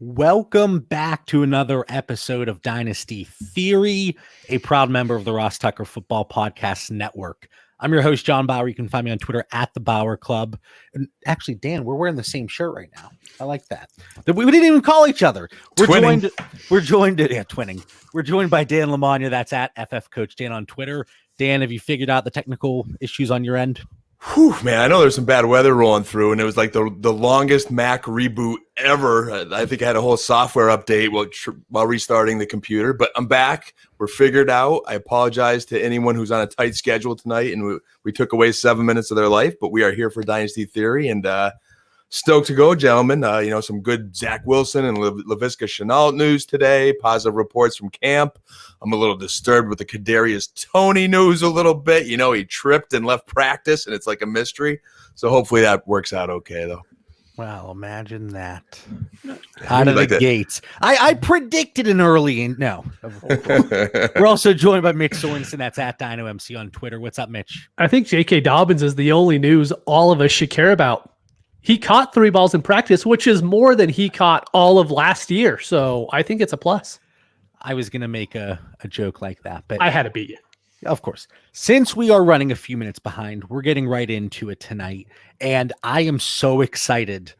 Welcome back to another episode of Dynasty Theory, a proud member of the Ross Tucker Football Podcast Network. I'm your host, John Bauer. You can find me on Twitter at the Bauer Club. And actually, Dan, we're wearing the same shirt right now. I like that. We didn't even call each other. Twinning. We're joined by Dan Lamagna. That's at FF Coach Dan on Twitter. Dan, have you figured out the technical issues on your end? Whew, man, I know there's some bad weather rolling through, and it was like the longest Mac reboot ever. I think I had a whole software update while restarting the computer, but I'm back. We're figured out. I apologize to anyone who's on a tight schedule tonight, and we took away 7 minutes of their life, but we are here for Dynasty Theory, and stoked to go, gentlemen. Some good Zach Wilson and Laviska Shenault news today, positive reports from camp. I'm a little disturbed with the Kadarius Toney news a little bit. He tripped and left practice, and it's like a mystery. So hopefully that works out okay, though. Well, imagine that. Out of the gates. I predicted an early no. We're also joined by Mitch Sorensen. That's at DynoMC on Twitter. What's up, Mitch? I think J.K. Dobbins is the only news all of us should care about. He caught 3 balls in practice, which is more than he caught all of last year. So I think it's a plus. I was going to make a joke like that, but I had to beat you. Of course. Since we are running a few minutes behind, we're getting right into it tonight. And I am so excited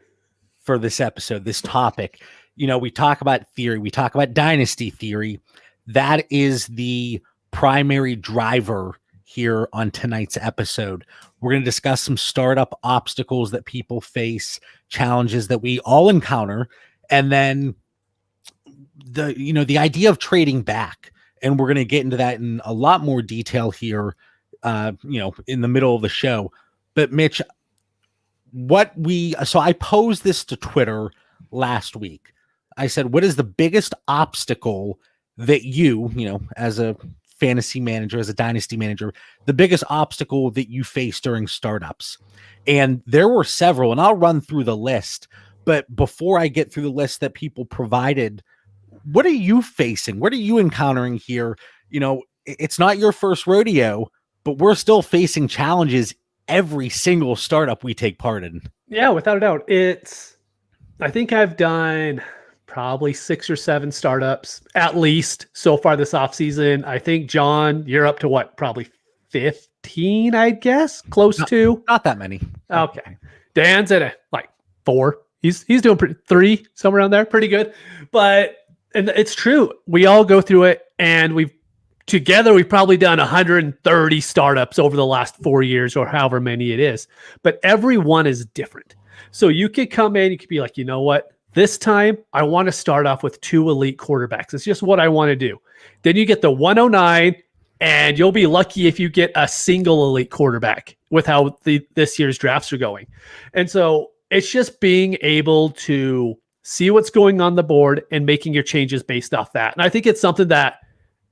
for this episode, this topic. We talk about theory. We talk about dynasty theory. That is the primary driver here on tonight's episode. We're going to discuss some startup obstacles that people face, challenges that we all encounter, and then the idea of trading back. And we're going to get into that in a lot more detail here, in the middle of the show. But Mitch, so I posed this to Twitter last week. I said, what is the biggest obstacle that you, as a fantasy manager, as a dynasty manager, the biggest obstacle that you face during startups? And there were several, and I'll run through the list. But before I get through the list that people provided, what are you facing? What are you encountering here? It's not your first rodeo, but we're still facing challenges every single startup we take part in. Yeah, without a doubt. I think I've done probably 6 or 7 startups at least so far this offseason. I think, John, you're up to what? Probably 15, I guess? To? Not that many. Okay. Dan's at 4. He's doing 3, somewhere around there. Pretty good. And it's true. We all go through it, and we've probably done 130 startups over the last 4 years or however many it is. But every one is different. So you could come in, you could be like, you know what? This time I want to start off with 2 elite quarterbacks. It's just what I want to do. Then you get the 109, and you'll be lucky if you get a single elite quarterback with how this year's drafts are going. And so it's just being able to see what's going on the board and making your changes based off that. And I think it's something that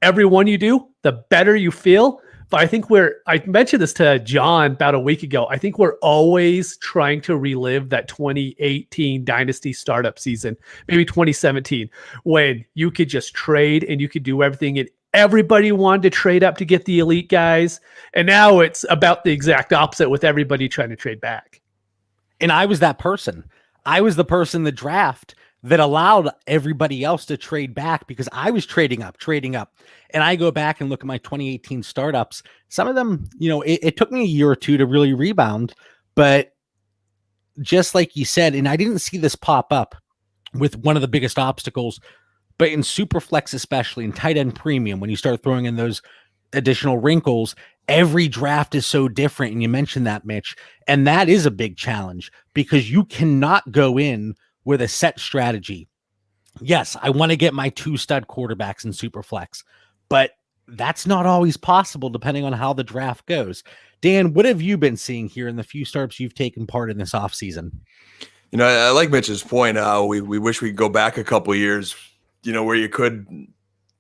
every one you do, the better you feel. But I think I mentioned this to John about a week ago. I think we're always trying to relive that 2018 Dynasty startup season, maybe 2017, when you could just trade and you could do everything. And everybody wanted to trade up to get the elite guys. And now it's about the exact opposite with everybody trying to trade back. And I was that person. I was the person in the draft that allowed everybody else to trade back because I was trading up. And I go back and look at my 2018 startups. Some of them, it took me a year or two to really rebound. But just like you said, and I didn't see this pop up with one of the biggest obstacles, but in Superflex, especially in tight end premium, when you start throwing in those additional wrinkles, every draft is so different. And you mentioned that, Mitch, and that is a big challenge because you cannot go in with a set strategy. Yes, I want to get my 2 stud quarterbacks in Superflex, but that's not always possible depending on how the draft goes. Dan, what have you been seeing here in the few startups you've taken part in this offseason? I like Mitch's point. We wish we could go back a couple of years, where you could,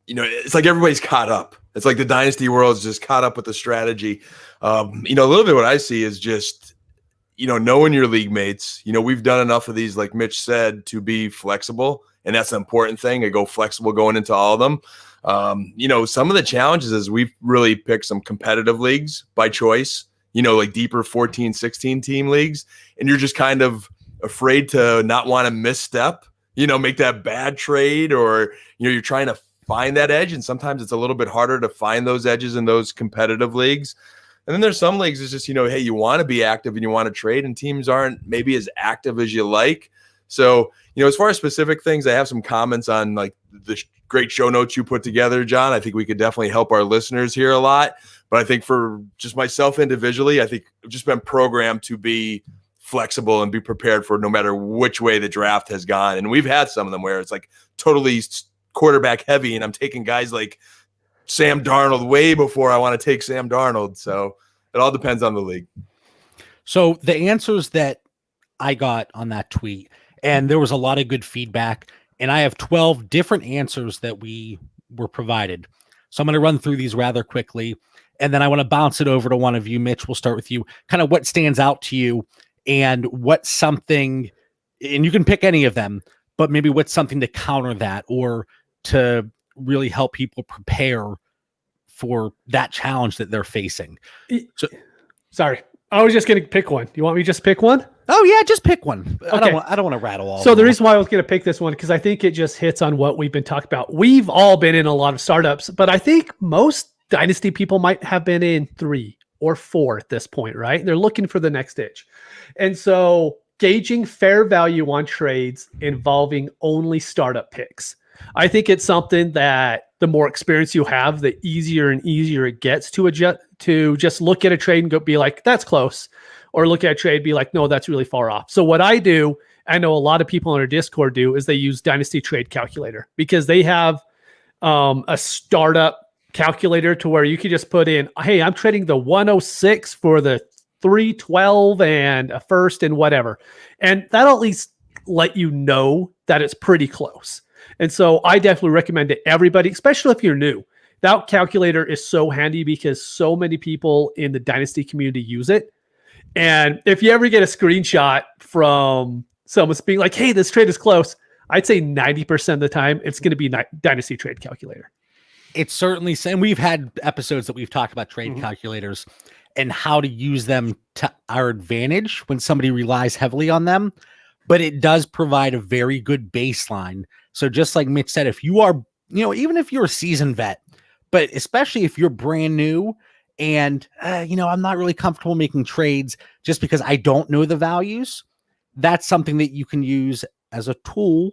it's like everybody's caught up. It's like the dynasty world is just caught up with the strategy. A little bit what I see is just, knowing your league mates. We've done enough of these, like Mitch said, to be flexible. And that's an important thing. I go flexible going into all of them. Some of the challenges is we've really picked some competitive leagues by choice, like deeper 14, 16 team leagues. And you're just kind of afraid to not want to misstep make that bad trade, or, you're trying to find that edge. And sometimes it's a little bit harder to find those edges in those competitive leagues. And then there's some leagues it's just, hey, you want to be active and you want to trade, and teams aren't maybe as active as you like. So, as far as specific things, I have some comments on like the great show notes you put together, John. I think we could definitely help our listeners here a lot. But I think for just myself individually, I think I've just been programmed to be flexible and be prepared for no matter which way the draft has gone. And we've had some of them where it's like totally quarterback heavy, and I'm taking guys like Sam Darnold way before I want to take Sam Darnold. So it all depends on the league. So the answers that I got on that tweet, and there was a lot of good feedback, and I have 12 different answers that we were provided. So I'm going to run through these rather quickly, and then I want to bounce it over to one of you. Mitch, we'll start with you. Kind of what stands out to you, and what's something, and you can pick any of them, but maybe what's something to counter that or to really help people prepare for that challenge that they're facing. So, sorry, I was just going to pick one. You want me to just pick one? Oh yeah, just pick one. Okay. I don't want to rattle all. So the reason why I was going to pick this one, because I think it just hits on what we've been talking about. We've all been in a lot of startups, but I think most Dynasty people might have been in 3 or 4 at this point, right? They're looking for the next itch. And so gauging fair value on trades involving only startup picks. I think it's something that the more experience you have, the easier and easier it gets to adjust, to just look at a trade and go be like, that's close. Or look at a trade, be like, no, that's really far off. So what I do, I know a lot of people on our Discord do, is they use Dynasty Trade Calculator, because they have a startup calculator to where you can just put in, hey, I'm trading the 106 for the 312 and a first and whatever. And that'll at least let you know that it's pretty close. And so I definitely recommend it to everybody, especially if you're new. That calculator is so handy because so many people in the Dynasty community use it. And if you ever get a screenshot from someone being like, hey, this trade is close, I'd say 90% of the time it's going to be Dynasty Trade Calculator. It's certainly, and we've had episodes that we've talked about trade calculators and how to use them to our advantage when somebody relies heavily on them. But it does provide a very good baseline. So just like Mitch said, if you are, even if you're a seasoned vet, but especially if you're brand new and, I'm not really comfortable making trades just because I don't know the values, that's something that you can use as a tool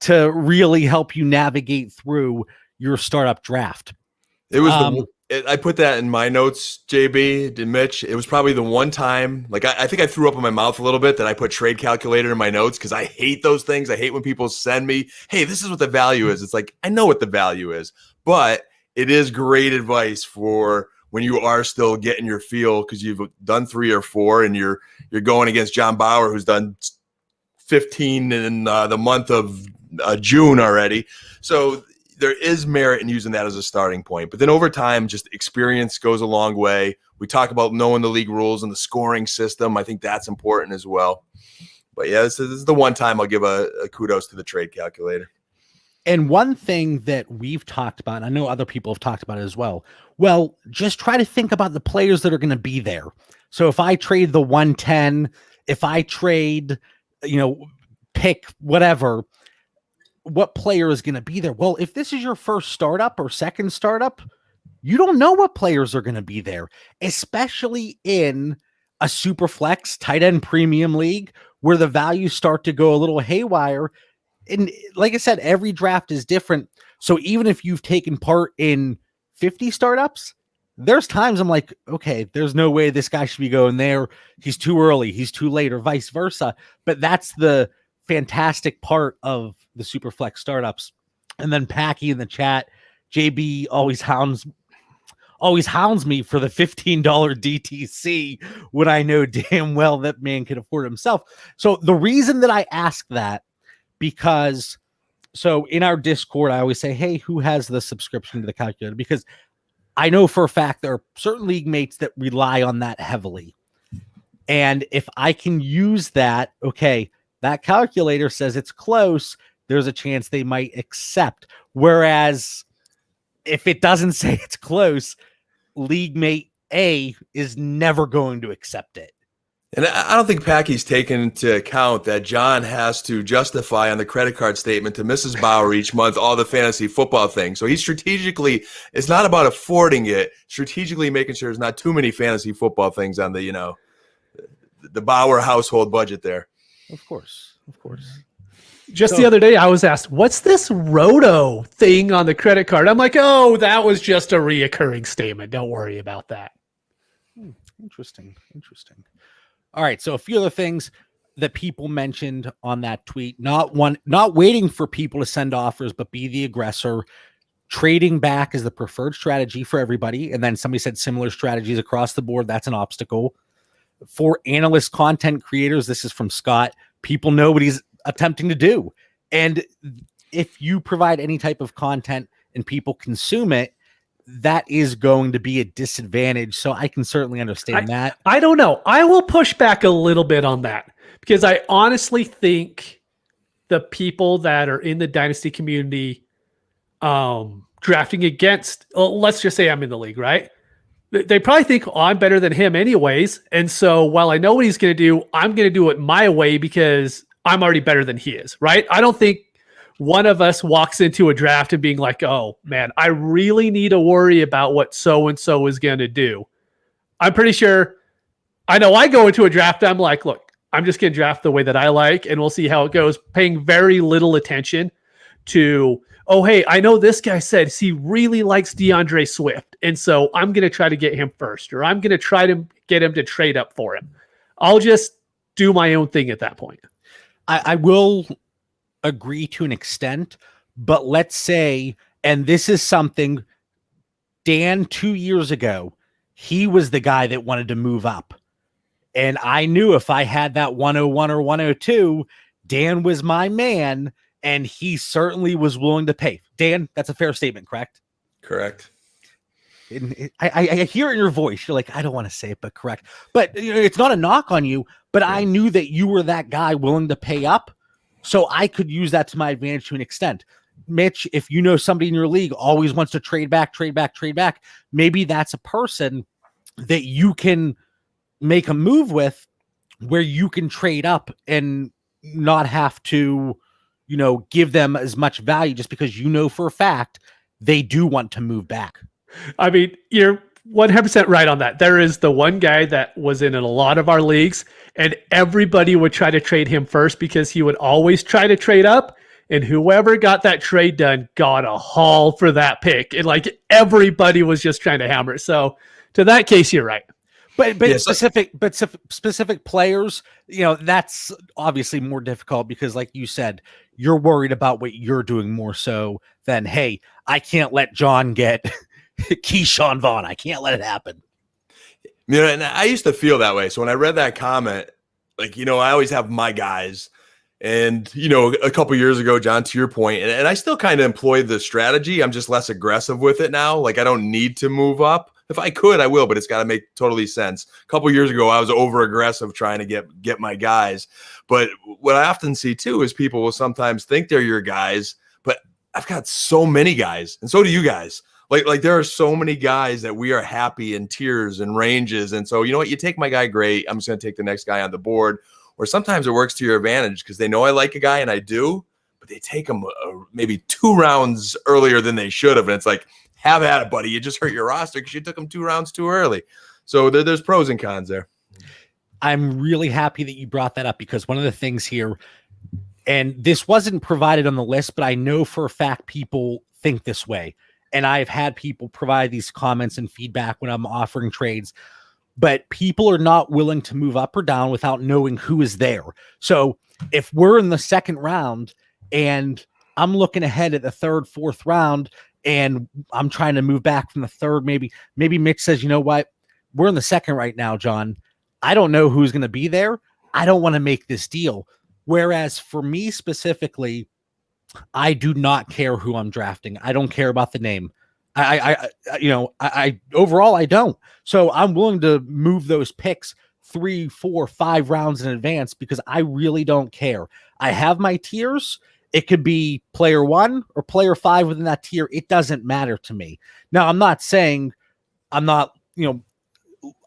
to really help you navigate through your startup draft. It was I put that in my notes, JB and Mitch. It was probably the one time, like I think I threw up in my mouth a little bit that I put trade calculator in my notes, because I hate those things. I hate when people send me, hey, this is what the value is. It's like, I know what the value is, but it is great advice for when you are still getting your feel, because you've done 3 or 4 and you're going against John Bauer, who's done 15 in the month of June already. So there is merit in using that as a starting point. But then over time, just experience goes a long way. We talk about knowing the league rules and the scoring system. I think that's important as well. But yeah, this is the one time I'll give a kudos to the trade calculator. And one thing that we've talked about, and I know other people have talked about it as well, just try to think about the players that are going to be there. So if I trade the 110, if I trade, pick whatever, what player is going to be there? Well, if this is your first startup or second startup, you don't know what players are going to be there, especially in a super flex tight end premium league where the values start to go a little haywire. And like I said, every draft is different. So even if you've taken part in 50 startups, there's times I'm like, okay, there's no way this guy should be going there. He's too early. He's too late, or vice versa. But that's the fantastic part of the Superflex startups. And then Packy in the chat, JB always hounds me for the $15 DTC when I know damn well that man can afford himself. So the reason that I ask that, because so in our Discord, I always say, hey, who has the subscription to the calculator? Because I know for a fact there are certain league mates that rely on that heavily. And if I can use that, okay, that calculator says it's close, there's a chance they might accept. Whereas if it doesn't say it's close, league mate A is never going to accept it. And I don't think Packy's taken into account that John has to justify on the credit card statement to Mrs. Bauer each month all the fantasy football things. So he's strategically, it's not about affording it, strategically making sure there's not too many fantasy football things on the, the Bauer household budget there. Of course. Just the other day, I was asked, what's this Roto thing on the credit card? I'm like, oh, that was just a reoccurring statement. Don't worry about that. Interesting. All right. So a few other things that people mentioned on that tweet, not waiting for people to send offers, but be the aggressor. Trading back is the preferred strategy for everybody. And then somebody said similar strategies across the board. That's an obstacle. For analyst content creators, this is from Scott. People know what he's attempting to do. And if you provide any type of content and people consume it, that is going to be a disadvantage. So I can certainly understand that. I don't know. I will push back a little bit on that because I honestly think the people that are in the Dynasty community drafting against, let's just say I'm in the league, right? They probably think, oh, I'm better than him anyways. And so while I know what he's going to do, I'm going to do it my way because I'm already better than he is, right? I don't think one of us walks into a draft and being like, oh man, I really need to worry about what so-and-so is going to do. I'm pretty sure, I know I go into a draft, I'm like, look, I'm just going to draft the way that I like, and we'll see how it goes, paying very little attention to, oh, hey, I know this guy said he really likes DeAndre Swift, and so I'm going to try to get him first, or I'm going to try to get him to trade up for him. I'll just do my own thing at that point. I will agree to an extent, but let's say, and this is something Dan 2 years ago, he was the guy that wanted to move up. And I knew if I had that 101 or 102, Dan was my man, and he certainly was willing to pay. Dan, that's a fair statement, correct? Correct. I hear it in your voice. You're like, I don't want to say it, but correct. But it's not a knock on you, but I knew that you were that guy willing to pay up. So I could use that to my advantage to an extent. Mitch, if you know somebody in your league always wants to trade back, maybe that's a person that you can make a move with where you can trade up and not have to, give them as much value just because you know for a fact they do want to move back. I mean, you're 100% right on that. There is the one guy that was in a lot of our leagues, and everybody would try to trade him first because he would always try to trade up, and whoever got that trade done got a haul for that pick. And everybody was just trying to hammer it. So to that case, you're right. But specific players, that's obviously more difficult because, like you said, you're worried about what you're doing more so than, hey, I can't let John get Keyshawn Vaughn. I can't let it happen. And I used to feel that way. So when I read that comment, I always have my guys. And, a couple years ago, John, to your point, and I still kind of employ the strategy. I'm just less aggressive with it now. I don't need to move up. If I could, I will, but it's got to make totally sense. A couple years ago, I was over aggressive trying to get my guys. But what I often see too is people will sometimes think they're your guys, but I've got so many guys, and so do you guys. Like there are so many guys that we are happy in tiers and ranges. And so, you know what, you take my guy, great. I'm just going to take the next guy on the board. Or sometimes it works to your advantage because they know I like a guy and I do, but they take him maybe 2 rounds earlier than they should have. And it's like, have at it, buddy. You just hurt your roster because you took him 2 rounds too early. So there's pros and cons there. I'm really happy that you brought that up because one of the things here, and this wasn't provided on the list, but I know for a fact people think this way. And I've had people provide these comments and feedback when I'm offering trades, but people are not willing to move up or down without knowing who is there. So if we're in the second round and I'm looking ahead at the third, fourth round, and I'm trying to move back from the third, maybe Mitch says, you know what, we're in the second right now, John. I don't know who's going to be there. I don't want to make this deal. Whereas for me specifically, I do not care who I'm drafting. I don't care about the name. I overall, I don't. So I'm willing to move those picks 3, 4, 5 rounds in advance because I really don't care. I have my tiers. It could be player 1 or player 5 within that tier. It doesn't matter to me. Now, I'm not saying I'm not,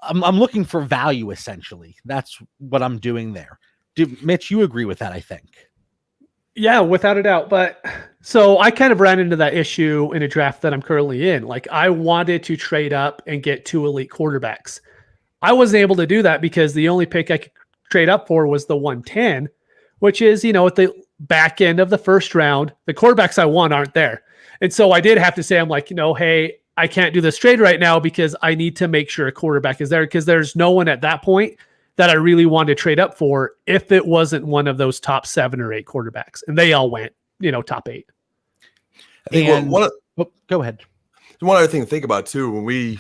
I'm looking for value, essentially. That's what I'm doing there. Mitch, you agree with that, I think. Yeah, without a doubt. But so I kind of ran into that issue in a draft that I'm currently in. Like, I wanted to trade up and get 2 elite quarterbacks. I wasn't able to do that because the only pick I could trade up for was the 110, which is, at the back end of the first round. The quarterbacks I want aren't there. And so I did have to say, I'm like, hey, I can't do this trade right now because I need to make sure a quarterback is there, because there's no one at that point that I really wanted to trade up for if it wasn't one of those top 7 or 8 quarterbacks. And they all went, top 8. I think go ahead. One other thing to think about too, when we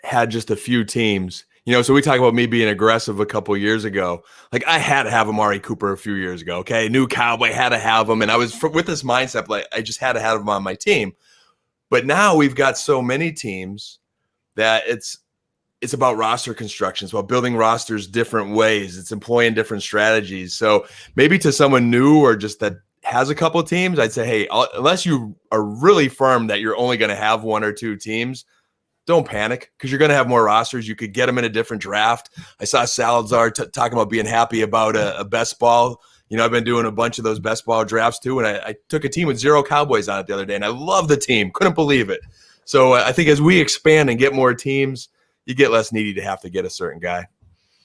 had just a few teams, so we talk about me being aggressive a couple of years ago. Like, I had to have Amari Cooper a few years ago. Okay. New Cowboy, had to have him. And I was with this mindset, like, I just had to have him on my team. But now we've got so many teams that it's about roster construction. It's about building rosters different ways. It's employing different strategies. So maybe to someone new or just that has a couple of teams, I'd say, hey, unless you are really firm that you're only going to have 1 or 2 teams, don't panic, because you're going to have more rosters. You could get them in a different draft. I saw Salazar talking about being happy about a best ball. I've been doing a bunch of those best ball drafts too, and I took a team with 0 Cowboys on it the other day, and I love the team. Couldn't believe it. So I think as we expand and get more teams, you get less needy to have to get a certain guy.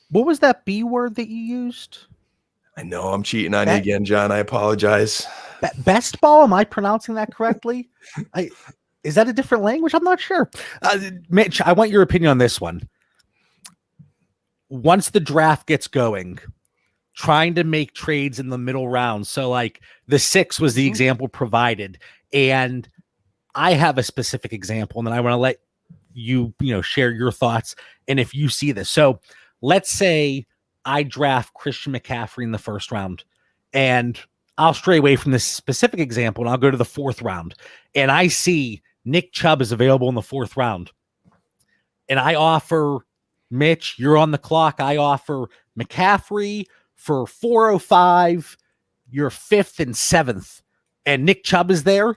What was that B word that you used? I know I'm cheating on you again, John. I apologize. Best ball? Am I pronouncing that correctly? Is that a different language? I'm not sure. Mitch, I want your opinion on this one. Once the draft gets going, trying to make trades in the middle round. So like the 6 was the example provided. And I have a specific example, and then I want to let you, share your thoughts. And if you see this, so let's say I draft Christian McCaffrey in the first round, and I'll stray away from this specific example and I'll go to the 4th round, and I see Nick Chubb is available in the 4th round. And I offer Mitch, you're on the clock. I offer McCaffrey for 405, your 5th and 7th, and Nick Chubb is there.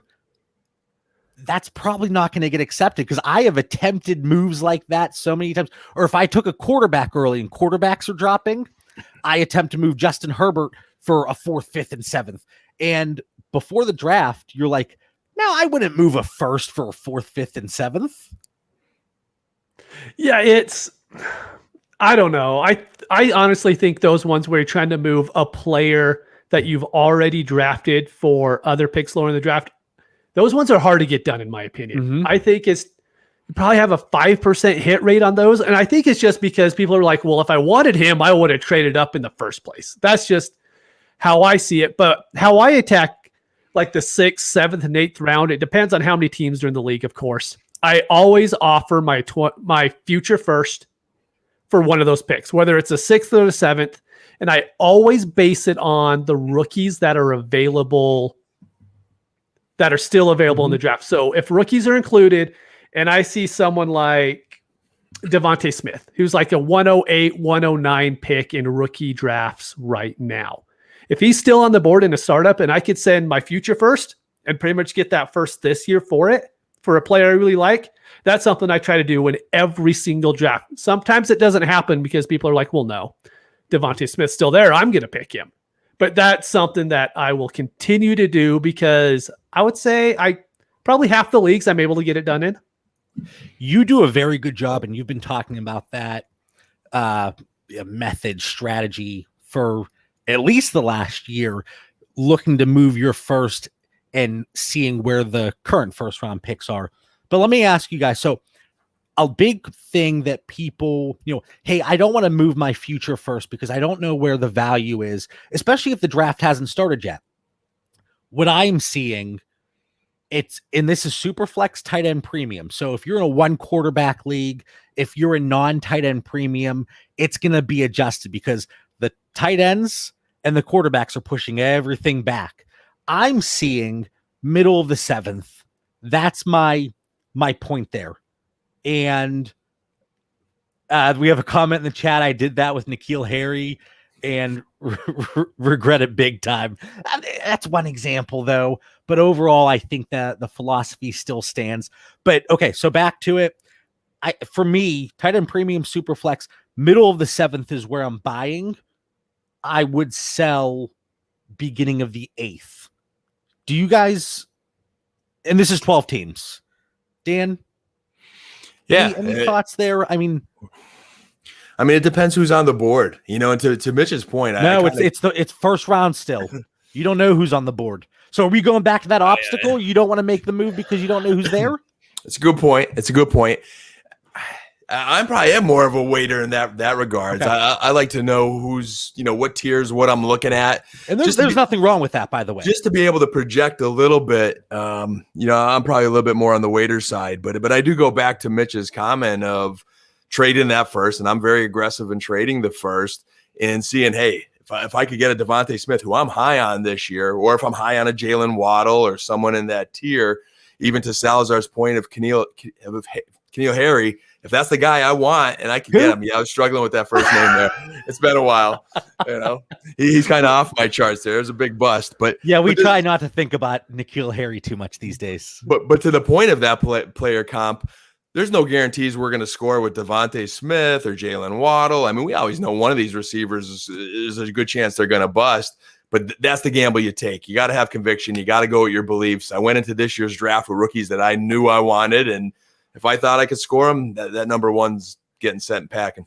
That's probably not going to get accepted, because I have attempted moves like that so many times. Or if I took a quarterback early and quarterbacks are dropping, I attempt to move Justin Herbert for a 4th, 5th, and 7th. And before the draft, you're like, no, I wouldn't move a 1st for a 4th, 5th, and 7th. Yeah, I don't know. I honestly think those ones where you're trying to move a player that you've already drafted for other picks lower in the draft, those ones are hard to get done, in my opinion. Mm-hmm. I think you probably have a 5% hit rate on those. And I think it's just because people are like, well, if I wanted him, I would have traded up in the first place. That's just how I see it. But how I attack like the 6th, 7th, and 8th round, it depends on how many teams are in the league, of course. I always offer my future first for one of those picks, whether it's the 6th or the 7th. And I always base it on the rookies that are available, that are still available in the draft. So if rookies are included, and I see someone like Devontae Smith, who's like a 108, 109 pick in rookie drafts right now. If he's still on the board in a startup, and I could send my future first and pretty much get that first this year for a player I really like, that's something I try to do in every single draft. Sometimes it doesn't happen because people are like, well, no, Devontae Smith's still there, I'm going to pick him. But that's something that I will continue to do, because I would say probably half the leagues I'm able to get it done in. You do a very good job, and you've been talking about that method strategy for at least the last year, looking to move your first and seeing where the current first round picks are. But let me ask you guys, so a big thing that people, hey, I don't want to move my future first because I don't know where the value is, especially if the draft hasn't started yet. What I'm seeing, this is super flex tight end premium. So if you're in a 1 quarterback league, if you're in non-tight end premium, it's going to be adjusted because the tight ends and the quarterbacks are pushing everything back. I'm seeing middle of the 7th. That's my point there. And we have a comment in the chat. I did that with N'Keal Harry and regret it big time. That's one example, though. But overall, I think that the philosophy still stands. But okay, so back to it. for me, tight end premium super flex, middle of the 7th is where I'm buying. I would sell beginning of the 8th. Do you guys, and this is 12 teams, Dan? Yeah. Any thoughts there? I mean, it depends who's on the board, and to Mitch's point, it's first round still. You don't know who's on the board. So are we going back to that obstacle? You don't want to make the move because you don't know who's there? It's a good point. I probably am more of a waiter in that regards. Okay. I like to know who's, what tiers, what I'm looking at. And there's nothing wrong with that, by the way. Just to be able to project a little bit, I'm probably a little bit more on the waiter side. But I do go back to Mitch's comment of trading that first, and I'm very aggressive in trading the first and seeing, hey, if I could get a Devontae Smith, who I'm high on this year, or if I'm high on a Jalen Waddle or someone in that tier, even to Salazar's point of Keneal Harry, if that's the guy I want and I can get him, I was struggling with that first name there. It's been a while, He's kind of off my charts there. There's a big bust, but we try not to think about N'Keal Harry too much these days. But to the point of that player comp, there's no guarantees we're going to score with Devontae Smith or Jalen Waddle. I mean, we always know one of these receivers is a good chance they're going to bust. But that's the gamble you take. You got to have conviction. You got to go with your beliefs. I went into this year's draft with rookies that I knew I wanted, and if I thought I could score them, that number one's getting sent and packing.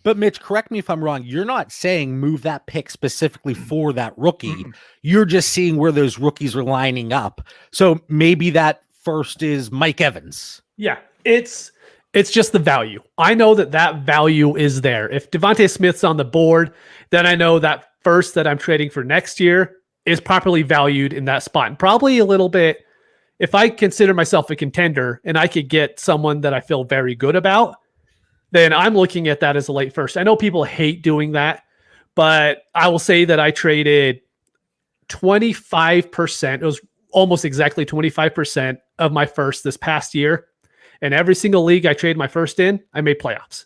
But Mitch, correct me if I'm wrong. You're not saying move that pick specifically for that rookie. You're just seeing where those rookies are lining up. So maybe that first is Mike Evans. Yeah, it's just the value. I know that value is there. If Devontae Smith's on the board, then I know that first that I'm trading for next year is properly valued in that spot. And probably a little bit, if I consider myself a contender and I could get someone that I feel very good about, then I'm looking at that as a late first. I know people hate doing that, but I will say that I traded 25%. It was almost exactly 25% of my first this past year. And every single league I traded my first in, I made playoffs.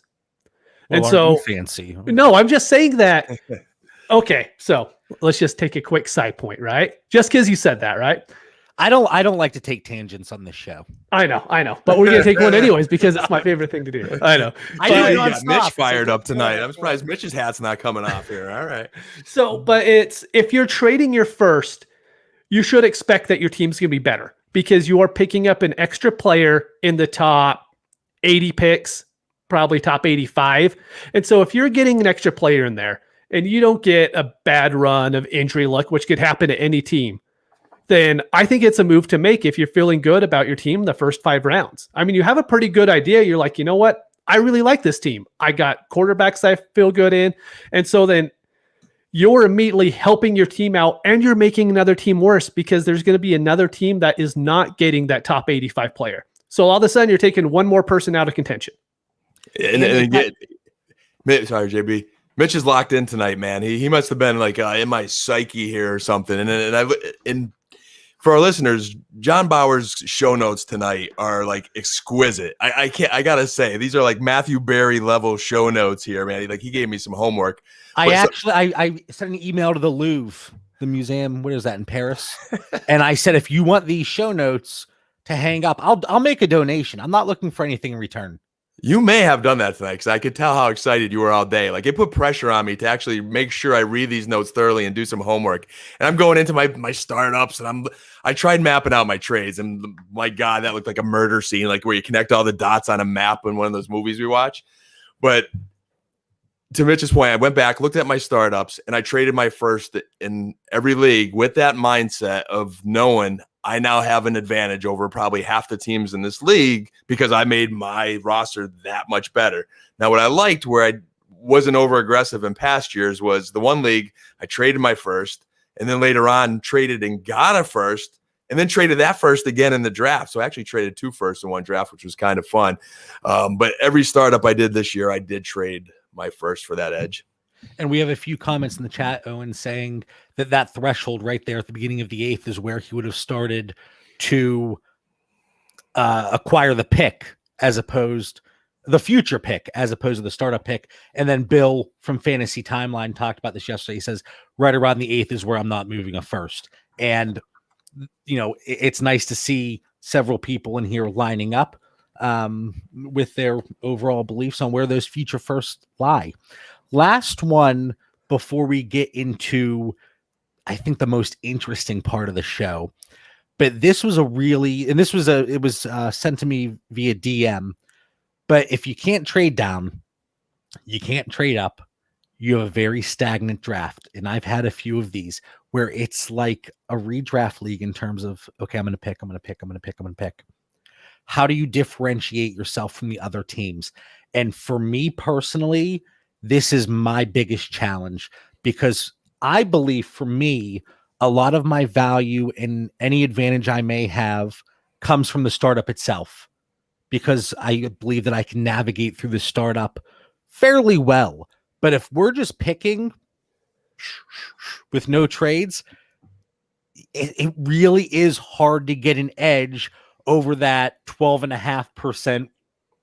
Well, and so fancy. No, I'm just saying that. Okay, so let's just take a quick side point, right? Just because you said that, right? I don't like to take tangents on this show. I know, but we're gonna take one anyways because it's my favorite thing to do. I know. I got Mitch fired up tonight. I'm surprised Mitch's hat's not coming off here. All right. So, but if you're trading your first, you should expect that your team's gonna be better because you are picking up an extra player in the top 80 picks, probably top 85. And so if you're getting an extra player in there and you don't get a bad run of injury luck, which could happen to any team, then I think it's a move to make if you're feeling good about your team the first 5 rounds. I mean, you have a pretty good idea. You're like, you know what? I really like this team. I got quarterbacks I feel good in. And so then you're immediately helping your team out and you're making another team worse because there's going to be another team that is not getting that top 85 player. So all of a sudden you're taking one more person out of contention. And again, sorry, JB. Mitch is locked in tonight, man. He must have been like in my psyche here or something. And for our listeners, John Bauer's show notes tonight are like exquisite. I gotta say, these are like Matthew Berry level show notes here, man. He gave me some homework. I sent an email to the Louvre, the museum. What is that in Paris? And I said, if you want these show notes to hang up, I'll make a donation. I'm not looking for anything in return. You may have done that tonight because I could tell how excited you were all day. Like, it put pressure on me to actually make sure I read these notes thoroughly and do some homework. And I'm going into my startups and I tried mapping out my trades. And my God, that looked like a murder scene, like where you connect all the dots on a map in one of those movies we watch. But to Mitch's point, I went back, looked at my startups, and I traded my first in every league with that mindset of knowing I now have an advantage over probably half the teams in this league because I made my roster that much better. Now, what I liked where I wasn't over aggressive in past years was the one league I traded my first and then later on traded and got a first and then traded that first again in the draft. So I actually traded 2 firsts in one draft, which was kind of fun. But every startup I did this year, I did trade my first for that edge. And we have a few comments in the chat, Owen, saying that threshold right there at the beginning of the 8th is where he would have started to acquire the pick as opposed the future pick as opposed to the startup pick. And then Bill from Fantasy Timeline talked about this yesterday. He says right around the 8th is where I'm not moving a first. And, it's nice to see several people in here lining up. with their overall beliefs on where those future firsts lie. Last one before we get into, I think, the most interesting part of the show. But this was it was sent to me via DM. But if you can't trade down, you can't trade up. You have a very stagnant draft. And I've had a few of these where it's like a redraft league in terms of, okay, I'm going to pick. How do you differentiate yourself from the other teams? And for me personally, this is my biggest challenge, because I believe for me, a lot of my value and any advantage I may have comes from the startup itself, because I believe that I can navigate through the startup fairly well. But if we're just picking with no trades, it really is hard to get an edge over that 12.5%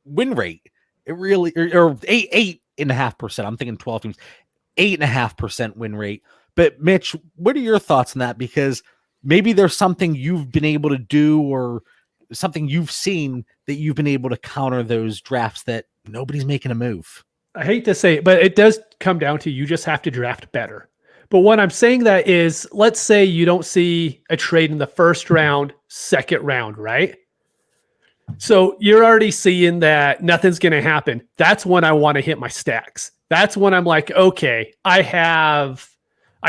win rate. It really, or 8.5%. I'm thinking 12 teams, 8.5% win rate. But Mitch, what are your thoughts on that? Because maybe there's something you've been able to do, or something you've seen that you've been able to counter those drafts that nobody's making a move. I hate to say it, but it does come down to, you just have to draft better. But what I'm saying that is, let's say you don't see a trade in the first round, second round, right? So you're already seeing that nothing's going to happen. That's when I want to hit my stacks. That's when I'm like, okay, I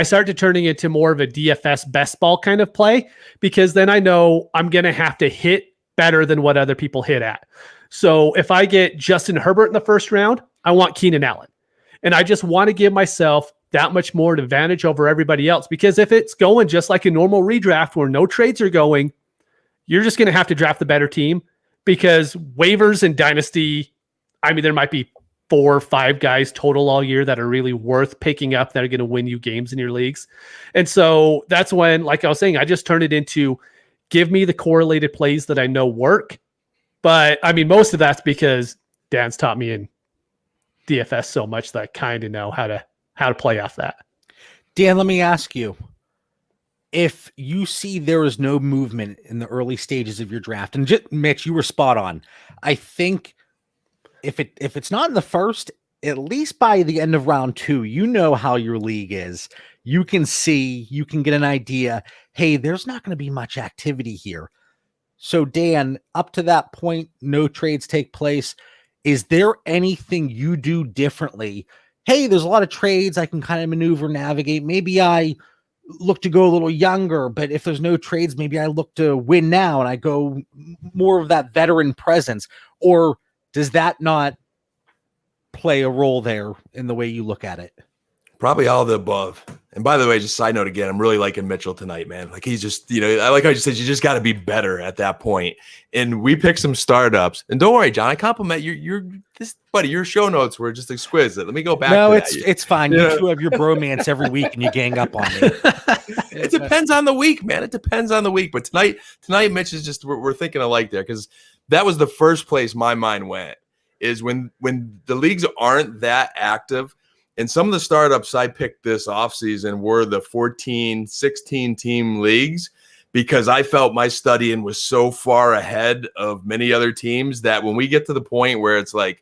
start to turning into more of a DFS best ball kind of play, because then I know I'm going to have to hit better than what other people hit at. So if I get Justin Herbert in the first round, I want Keenan Allen. And I just want to give myself that much more advantage over everybody else, because if it's going just like a normal redraft where no trades are going, you're just going to have to draft the better team, because waivers and Dynasty, I mean, there might be 4 or 5 guys total all year that are really worth picking up, that are going to win you games in your leagues. And so that's when, like I was saying, I just turn it into, give me the correlated plays that I know work. But I mean, most of that's because Dan's taught me in DFS so much that I kind of know how to play off that. Dan, let me ask you, if you see there is no movement in the early stages of your draft, and Mitch, you were spot on. I think if it's not in the first, at least by the end of round 2, you know how your league is. You can get an idea, hey, there's not going to be much activity here. So Dan, up to that point, no trades take place. Is there anything you do differently? Hey, there's a lot of trades. I can kind of maneuver, navigate. Maybe I look to go a little younger, but if there's no trades, maybe I look to win now and I go more of that veteran presence. Or does that not play a role there in the way you look at it? Probably all of the above. And by the way, just side note again, I'm really liking Mitchell tonight, man. Like, he's just, I like how you said, you just got to be better at that point. And we picked some startups. And don't worry, John, I compliment you. Buddy, your show notes were just exquisite. Let me go back. No, to it's fine. You two have your bromance every week and you gang up on me. It depends on the week, man. It depends on the week. But tonight, Mitch, is just, we're thinking alike there, because that was the first place my mind went, is when the leagues aren't that active. And some of the startups I picked this offseason were the 14, 16 team leagues, because I felt my studying was so far ahead of many other teams that when we get to the point where it's like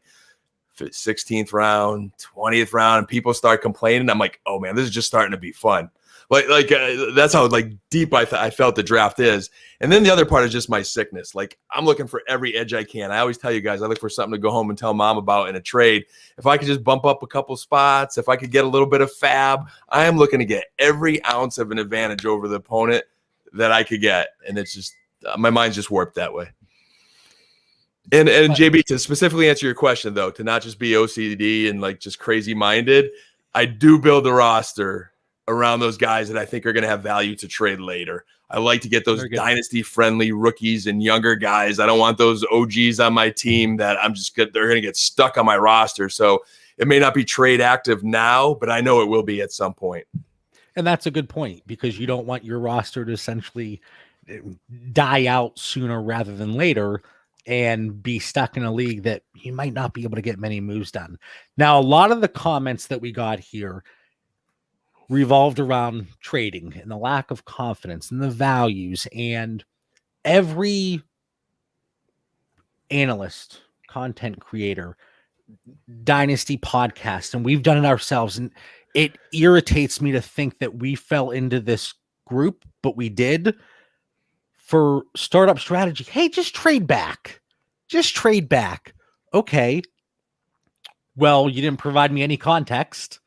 16th round, 20th round, and people start complaining, I'm like, oh man, this is just starting to be fun. That's how deep I felt the draft is. And then the other part is just my sickness. Like, I'm looking for every edge I can. I always tell you guys, I look for something to go home and tell mom about in a trade. If I could just bump up a couple spots, if I could get a little bit of fab, I am looking to get every ounce of an advantage over the opponent that I could get. And it's just, my mind's just warped that way. And JB, to specifically answer your question though, to not just be OCD and like just crazy minded, I do build a roster around those guys that I think are going to have value to trade later. I like to get those dynasty-friendly rookies and younger guys. I don't want those OGs on my team that they're going to get stuck on my roster. So it may not be trade active now, but I know it will be at some point. And that's a good point, because you don't want your roster to essentially die out sooner rather than later and be stuck in a league that you might not be able to get many moves done. Now, a lot of the comments that we got here revolved around trading and the lack of confidence and the values, and every analyst, content creator, Dynasty podcast, and we've done it ourselves. And it irritates me to think that we fell into this group, but we did for startup strategy. Hey, just trade back. Just trade back. Okay. Well, you didn't provide me any context.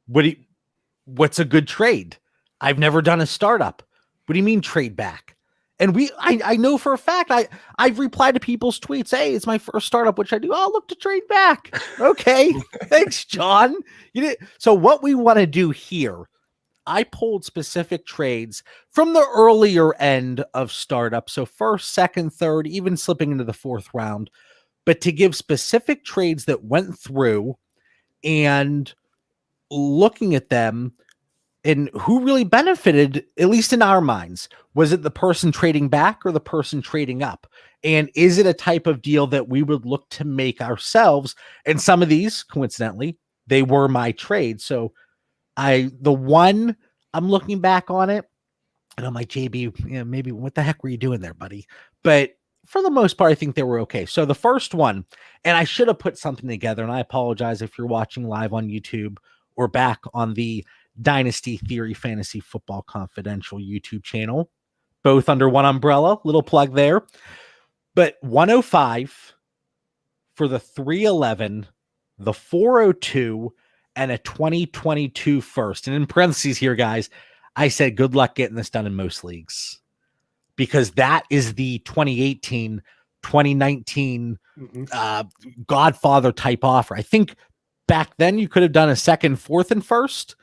What's a good trade? I've never done a startup. What do you mean trade back? And I know for a fact, I've replied to people's tweets. Hey, it's my first startup, which I do. I'll look to trade back. Okay. Thanks, John. So what we want to do here, I pulled specific trades from the earlier end of startup. So first, second, third, even slipping into the fourth round, but to give specific trades that went through and looking at them and who really benefited, at least in our minds. Was it the person trading back or the person trading up? And is it a type of deal that we would look to make ourselves? And some of these, coincidentally, they were my trades. So the one I'm looking back on it and I'm like, JB, maybe what the heck were you doing there, buddy? But for the most part, I think they were okay. So the first one, and I should have put something together, and I apologize if you're watching live on YouTube or back on the Dynasty Theory Fantasy Football Confidential YouTube channel, both under one umbrella, little plug there. But 105 for the 311, the 402, and a 2022 first. And in parentheses here, guys, I said good luck getting this done in most leagues, because that is the 2018, 2019 Godfather type offer. I think back then you could have done a second, fourth, and first,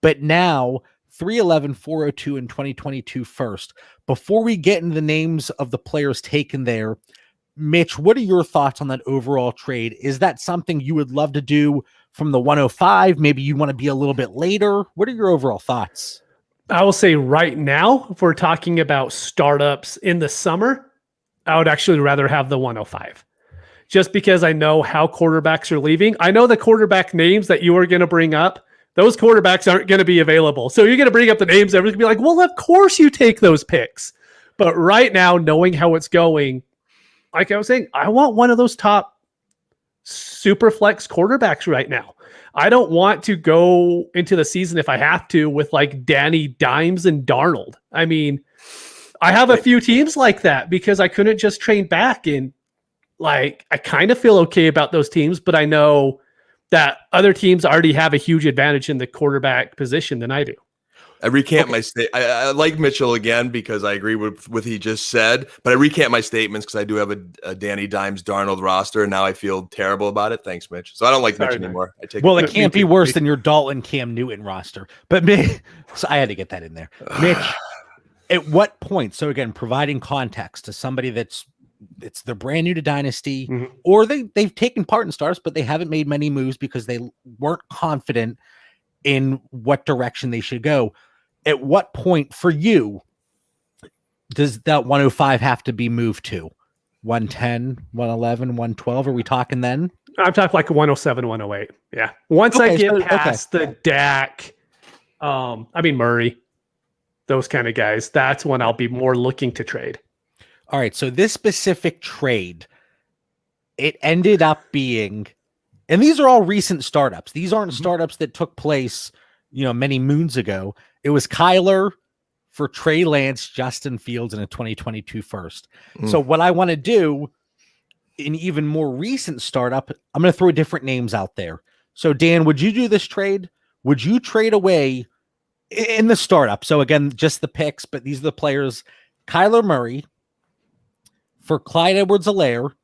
but now 311, 402, and 2022 first. Before we get into the names of the players taken there, Mitch, what are your thoughts on that overall trade? Is that something you would love to do from the 105? Maybe you want to be a little bit later. What are your overall thoughts? I will say right now, if we're talking about startups in the summer, I would actually rather have the 105. Just because I know how quarterbacks are leaving. I know the quarterback names that you are going to bring up, those quarterbacks aren't going to be available. So you're going to bring up the names, everyone's going to be like, well, of course you take those picks. But right now, knowing how it's going, like I was saying, I want one of those top super flex quarterbacks right now. I don't want to go into the season, if I have to, with like Danny Dimes and Darnold. I mean, I have a few teams like that because I couldn't just trade back, and like I kind of feel okay about those teams, but I know that other teams already have a huge advantage in the quarterback position than I do. I recant my I like Mitchell again because I agree with what he just said, but I recant my statements because I do have a Danny Dimes Darnold roster, and now I feel terrible about it. Thanks, Mitch. So I don't like Mitch anymore. I take it can't be worse than your Dalton Cam Newton roster. But so I had to get that in there. Mitch, at what point? So again, providing context to somebody they're brand new to Dynasty, or they've taken part in starts, but they haven't made many moves because they weren't confident in what direction they should go. At what point for you does that 105 have to be moved to? 110, 111, 112? Are we talking then? I'm talking like 107, 108. Yeah. Once I get past the Dak, Murray, those kind of guys, that's when I'll be more looking to trade. All right. So this specific trade, it ended up being, and these are all recent startups. These aren't startups that took place, many moons ago. It was Kyler for Trey Lance, Justin Fields, and a 2022 first. So what I want to do in even more recent startup, I'm going to throw different names out there. So Dan, would you do this trade? Would you trade away in the startup? So again, just the picks, but these are the players: Kyler Murray for Clyde Edwards-Helaire,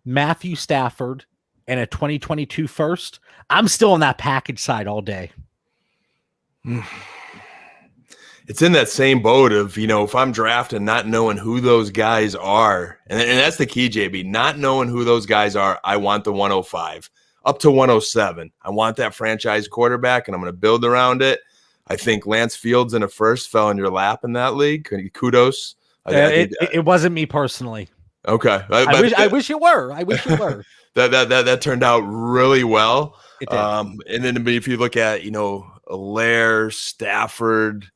Matthew Stafford, and a 2022 first. I'm still on that package side all day. It's in that same boat of, if I'm drafting, not knowing who those guys are. And that's the key, JB, not knowing who those guys are. I want the 105 up to 107. I want that franchise quarterback, and I'm going to build around it. I think Lance Fields in a first fell in your lap in that league. Kudos. It wasn't me personally. Okay. I wish it were. That turned out really well. It did. And then if you look at, Helaire, Stafford,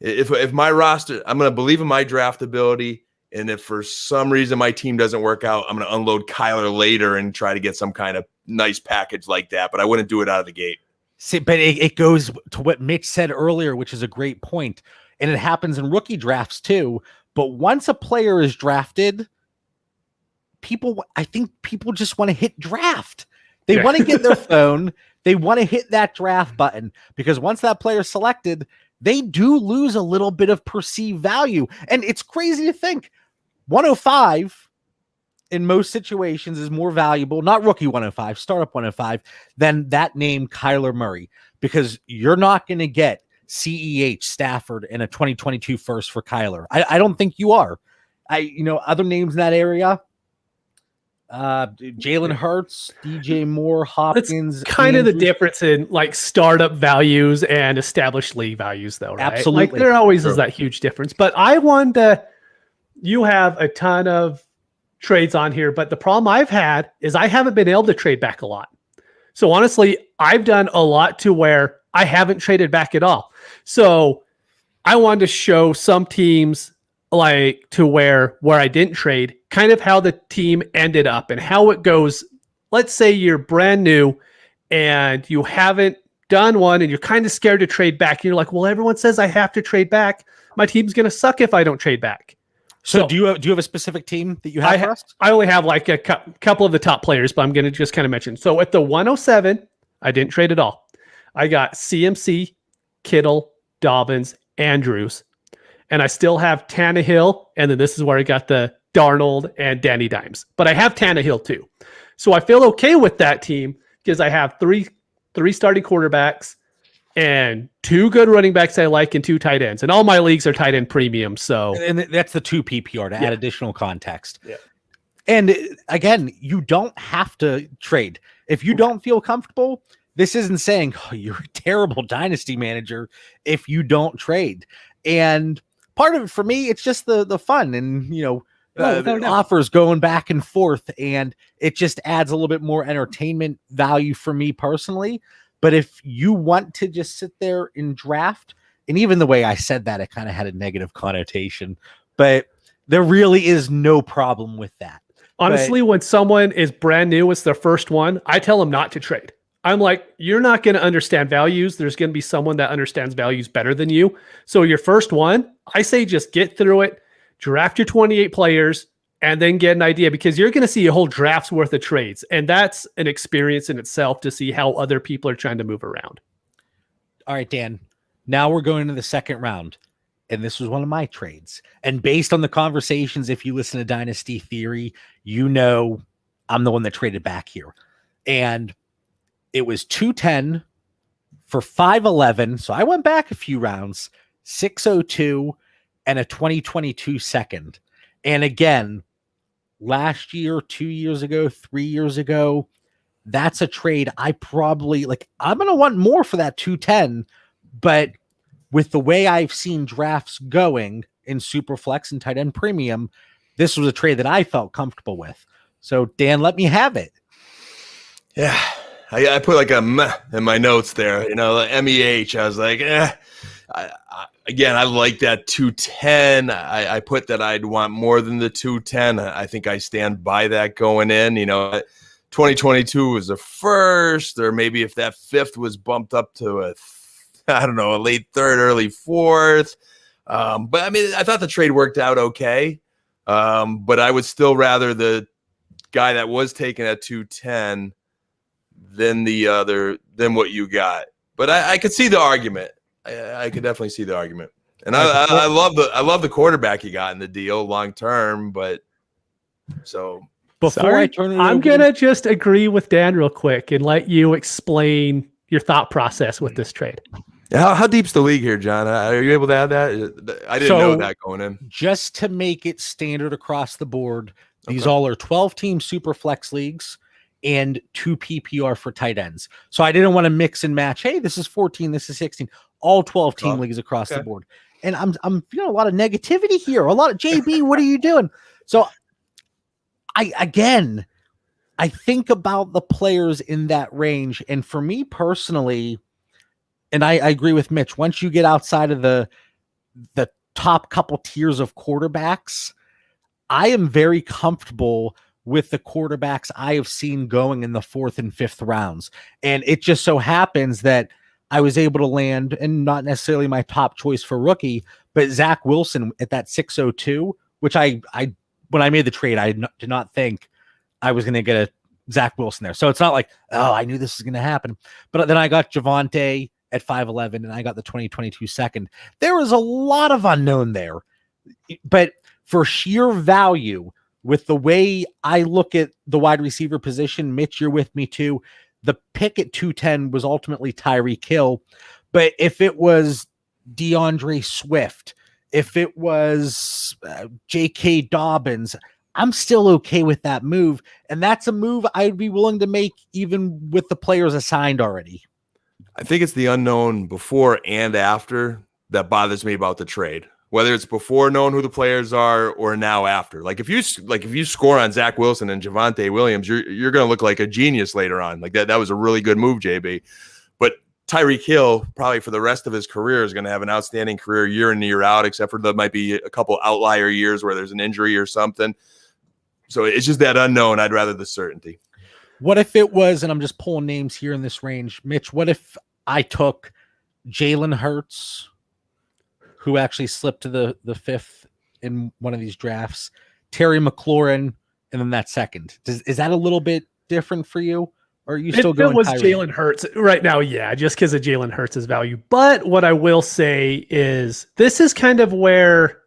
if my roster, I'm going to believe in my draft ability, And if for some reason my team doesn't work out, I'm going to unload Kyler later and try to get some kind of nice package like that. But I wouldn't do it out of the gate. See, but it goes to what Mitch said earlier, which is a great point. And it happens in rookie drafts too. But once a player is drafted, I think people just want to hit draft. They want to get their phone. They want to hit that draft button, because once that player is selected, they do lose a little bit of perceived value. And it's crazy to think 105 in most situations is more valuable, not rookie 105, startup 105, than that name Kyler Murray, because you're not going to get CEH Stafford in a 2022 first for Kyler. I don't think you are. Other names in that area, Jalen Hurts, DJ Moore, Hopkins. That's kind of the difference in like startup values and established league values, though, right? Absolutely. Like there always is that huge difference. But I wanted to, you have a ton of trades on here, but the problem I've had is I haven't been able to trade back a lot. So honestly, I've done a lot to where I haven't traded back at all. So I wanted to show some teams like to where I didn't trade, kind of how the team ended up and how it goes. Let's say you're brand new and you haven't done one and you're kind of scared to trade back. And you're like, well, everyone says I have to trade back. My team's going to suck if I don't trade back. So do you have a specific team that you have for us? I only have like a couple of the top players, but I'm going to just kind of mention. So at the 107, I didn't trade at all. I got CMC, Kittle, Dobbins, Andrews, and I still have Tannehill. And then this is where I got the Darnold and Danny Dimes, but I have Tannehill too. So I feel okay with that team because I have three starting quarterbacks and 2 good running backs I like and 2 tight ends. And all my leagues are tight end premium. So and that's the 2 PPR to add additional context. Yeah. And again, you don't have to trade. If you don't feel comfortable, this isn't saying, oh, you're a terrible dynasty manager if you don't trade. And part of it for me, it's just the fun and, the offers going back and forth. And it just adds a little bit more entertainment value for me personally. But if you want to just sit there and draft, and even the way I said that, it kind of had a negative connotation, but there really is no problem with that. Honestly, when someone is brand new, it's their first one, I tell them not to trade. I'm like, you're not going to understand values. There's going to be someone that understands values better than you. So your first one, I say just get through it, draft your 28 players, and then get an idea, because you're going to see a whole draft's worth of trades. And that's an experience in itself to see how other people are trying to move around. All right, Dan, now we're going into the second round. And this was one of my trades. And based on the conversations, if you listen to Dynasty Theory, I'm the one that traded back here. And it was 210 for 511. So I went back a few rounds, 602 and a 2022 second. And again, last year, 2 years ago, 3 years ago, that's a trade I probably I'm going to want more for that 210. But with the way I've seen drafts going in Superflex and tight end premium, this was a trade that I felt comfortable with. So Dan, let me have it. Yeah. I put like a meh in my notes there, MEH. I was like, I like that 210. I put that I'd want more than the 210. I think I stand by that going in. 2022 was a first, or maybe if that fifth was bumped up to a late third, early fourth. But I mean, I thought the trade worked out okay. But I would still rather the guy that was taken at 210 than what you got. But I could see the argument. I could definitely see the argument. And I love the quarterback you got in the deal long term. But so before I turn it over, I'm gonna just agree with Dan real quick and let you explain your thought process with this trade. How deep's the league here, John? Are you able to add that? I didn't know that going in. Just to make it standard across the board, these all are 12-team super flex leagues and 2 PPR for tight ends. So I didn't want to mix and match. Hey, this is 14, this is 16, all 12-team leagues across the board. And I'm feeling a lot of negativity here. A lot of JB, what are you doing? So I think about the players in that range. And for me personally, and I agree with Mitch, once you get outside of the top couple tiers of quarterbacks, I am very comfortable with the quarterbacks I have seen going in the 4th and 5th rounds. And it just so happens that I was able to land, and not necessarily my top choice for rookie, but Zach Wilson at that 602, which I when I made the trade, I did not think I was going to get a Zach Wilson there. So it's not like, oh, I knew this was going to happen. But then I got Javonte at 5'11", and I got the 2022 second. There was a lot of unknown there. But for sheer value, with the way I look at the wide receiver position, Mitch, you're with me too. The pick at 210 was ultimately Tyreek Hill. But if it was DeAndre Swift, if it was J.K. Dobbins, I'm still okay with that move. And that's a move I'd be willing to make even with the players assigned already. I think it's the unknown before and after that bothers me about the trade. Whether it's before knowing who the players are or now after. Like if you score on Zach Wilson and Javonte Williams, you're going to look like a genius later on. Like that was a really good move, JB. But Tyreek Hill, probably for the rest of his career, is going to have an outstanding career year in, year out, except for there might be a couple outlier years where there's an injury or something. So it's just that unknown. I'd rather the certainty. What if it was, and I'm just pulling names here in this range, Mitch, what if I took Jalen Hurts, who actually slipped to the 5th in one of these drafts, Terry McLaurin, and then that second? Is that a little bit different for you? Or are you still going? It was Jalen Hurts right now, yeah, just because of Jalen Hurts' value. But what I will say is this is kind of where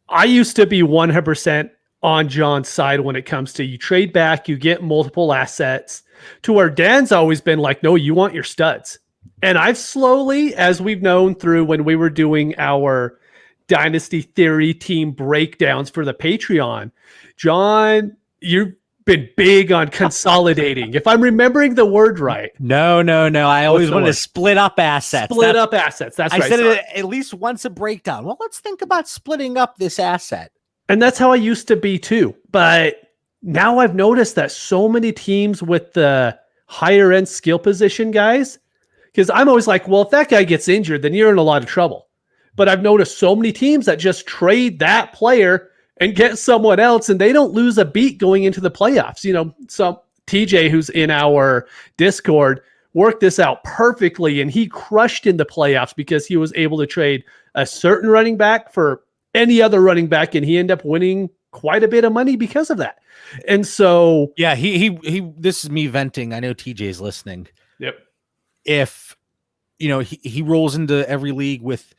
I used to be 100% on John's side when it comes to you trade back, you get multiple assets, to where Dan's always been like, no, you want your studs. And I've slowly, as we've known through when we were doing our Dynasty Theory team breakdowns for the Patreon, John, you've been big on consolidating. If I'm remembering the word right. No. I always wanted to split up assets. That's right. I said it at least once a breakdown. Well, let's think about splitting up this asset. And that's how I used to be too. But now I've noticed that so many teams with the higher end skill position guys, because I'm always like, well, if that guy gets injured, then you're in a lot of trouble. But I've noticed so many teams that just trade that player and get someone else, and they don't lose a beat going into the playoffs. You know, some TJ, who's in our Discord, worked this out perfectly, and he crushed in the playoffs because he was able to trade a certain running back for any other running back, and he ended up winning quite a bit of money because of that. And so, yeah, he. This is me venting. I know TJ's listening. Yep. If he rolls into every league with,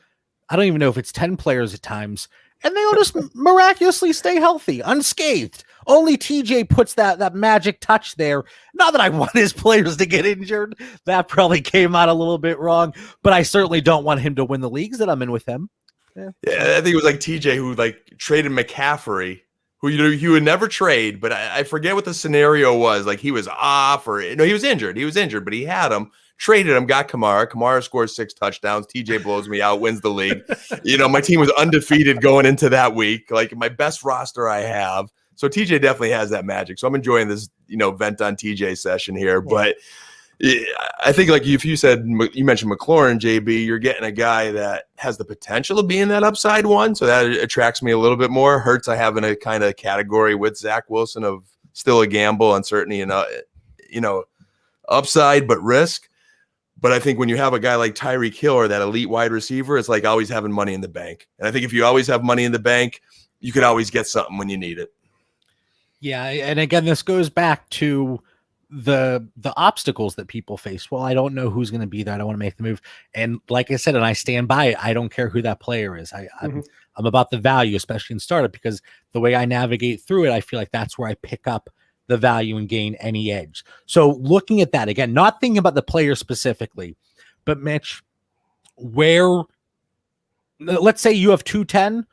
I don't even know if it's 10 players at times, and they all just miraculously stay healthy, unscathed. Only TJ puts that magic touch there. Not that I want his players to get injured. That probably came out a little bit wrong, but I certainly don't want him to win the leagues that I'm in with him. Yeah, I think it was like TJ who traded McCaffrey, who he would never trade, but I forget what the scenario was. Like he was off, or no, he was injured. He was injured, but he had him. Traded him, got Kamara. Kamara scores 6 touchdowns. TJ blows me out, wins the league. My team was undefeated going into that week. Like my best roster I have. So TJ definitely has that magic. So I'm enjoying this, vent on TJ session here. But I think if you mentioned McLaurin, JB, you're getting a guy that has the potential of being that upside one. So that attracts me a little bit more. Hurts I have in a kind of category with Zach Wilson of still a gamble, uncertainty, and upside, but risk. But I think when you have a guy like Tyreek Hill or that elite wide receiver, it's like always having money in the bank. And I think if you always have money in the bank, you could always get something when you need it. Yeah, and again, this goes back to the obstacles that people face. Well, I don't know who's going to be there. I don't want to make the move. And like I said, and I stand by it, I don't care who that player is. I'm about the value, especially in startup, because the way I navigate through it, I feel like that's where I pick up the value and gain any edge. So looking at that again, not thinking about the player specifically, but Mitch, let's say you have 210,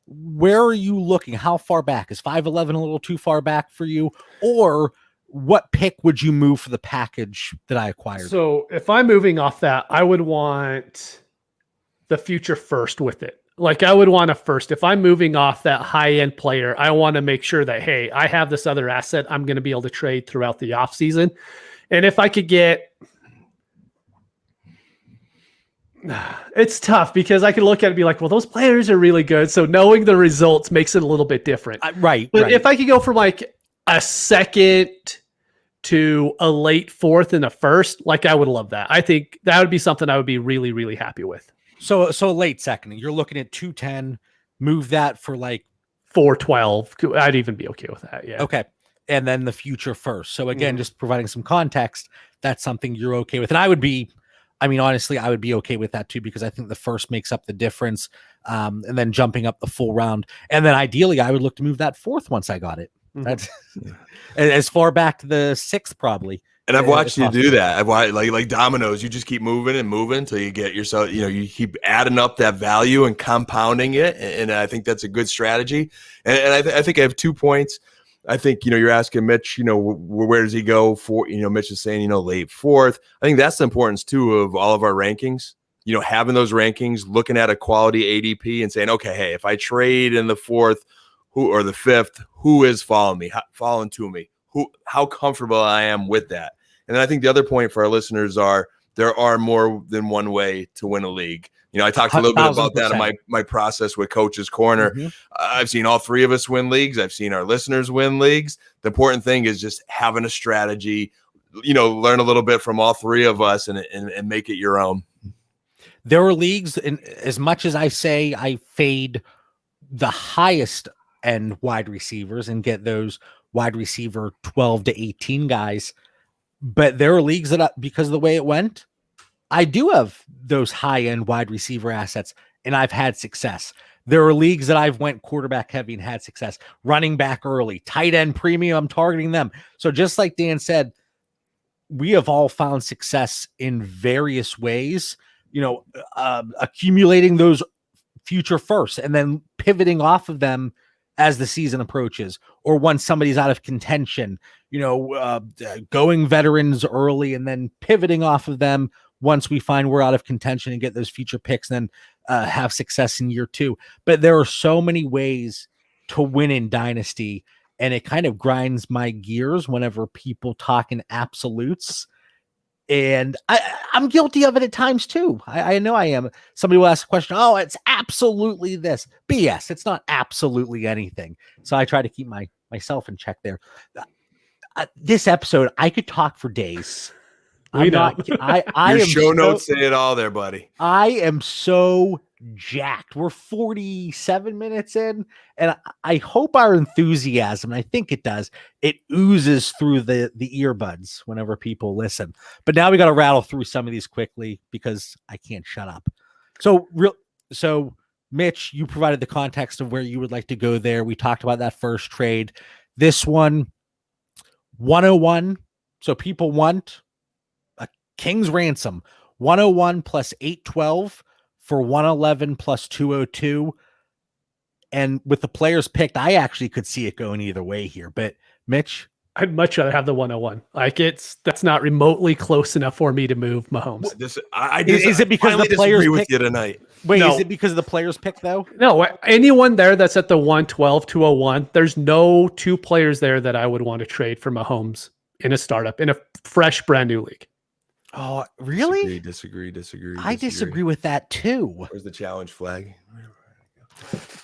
where are you looking? How far back? Is 5'11" a little too far back for you? Or what pick would you move for the package that I acquired? So if I'm moving off that, I would want the future first with it. Like I would want to first, if I'm moving off that high-end player, I want to make sure that, hey, I have this other asset I'm going to be able to trade throughout the offseason. And if I could get, It's tough because I can look at it and be like, well, those players are really good. So knowing the results makes it a little bit different. Right. But right. if I could go from like a second to a late fourth and a first, like I would love that. I think that would be something I would be really, really happy with. So late second, you're looking at 210, move that for like 412. I'd even be okay with that. Yeah. Okay. And then the future first. So again, just providing some context, that's something you're okay with. And honestly, I would be okay with that too, because I think the first makes up the difference. And then jumping up the full round. And then ideally I would look to move that fourth once I got it. That's as far back to the sixth, probably. And I've watched you do that. I've watched like dominoes. You just keep moving and moving until you get yourself, you keep adding up that value and compounding it. And I think that's a good strategy. And I think I have 2 points. I think, you're asking Mitch, where does he go for, Mitch is saying, late fourth. I think that's the importance too of all of our rankings, having those rankings, looking at a quality ADP and saying, okay, hey, if I trade in the fourth or the fifth, who is following to me? How comfortable I am with that. And then I think the other point for our listeners there are more than one way to win a league. I talked a little bit about that in my process with Coach's Corner. I've seen all three of us win leagues. I've seen our listeners win leagues. The important thing is just having a strategy, learn a little bit from all three of us and make it your own. There are leagues, and as much as I say I fade the highest end wide receivers and get those wide receiver 12 to 18 guys, but there are leagues that because of the way it went, I do have those high-end wide receiver assets, and I've had success. There are leagues that I've went quarterback heavy and had success. Running back early, tight end premium, I'm targeting them. So just like Dan said, we have all found success in various ways, accumulating those future firsts and then pivoting off of them as the season approaches, or once somebody's out of contention, going veterans early and then pivoting off of them once we find we're out of contention and get those future picks, and then have success in year two. But there are so many ways to win in Dynasty, and it kind of grinds my gears whenever people talk in absolutes. And I'm guilty of it at times too. I know I am. Somebody will ask a question, oh, it's absolutely this. BS. It's not absolutely anything. So I try to keep myself in check there. This episode, I could talk for days. I Your show notes say it all there, buddy. I am so jacked. We're 47 minutes in, and I hope our enthusiasm, and I think it does, it oozes through the earbuds whenever people listen. But now we got to rattle through some of these quickly because I can't shut up. So Mitch, you provided the context of where you would like to go there. We talked about that first trade. This one, 101. So people want a king's ransom, 101 plus 812 for 111 plus 202. And with the players picked, I actually could see it going either way here. But Mitch, I'd much rather have the 101. That's not remotely close enough for me to move Mahomes. Is it because the players agree with you tonight? Wait, No. Is it because of the players pick though? No, anyone there that's at the 112, 201, there's no two players there that I would want to trade for Mahomes in a startup, in a fresh, brand new league. Oh, really? Disagree. I disagree with that too. Where's the challenge flag?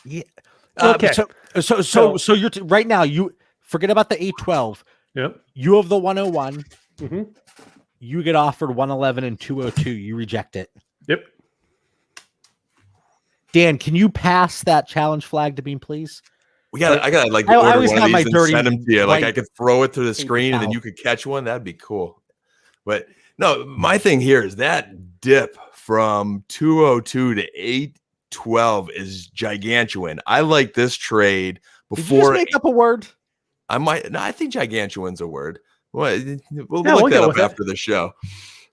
Yeah. Okay. So you're right now. You forget about the 812. Yep. You have the 101. Mm-hmm. You get offered 111 and 202. You reject it. Yep. Dan, can you pass that challenge flag to me, please? I gotta like I order always one have of my these and dirty send them to you. Like white I could throw it to the screen and then towel. you could catch one. That'd be cool. But no, my thing here is that dip from 202 to 812 is gigantuan. I like this trade Did you just before make up a word? I think gigantuan's a word. We'll Yeah, look we'll that go up with it. after the show.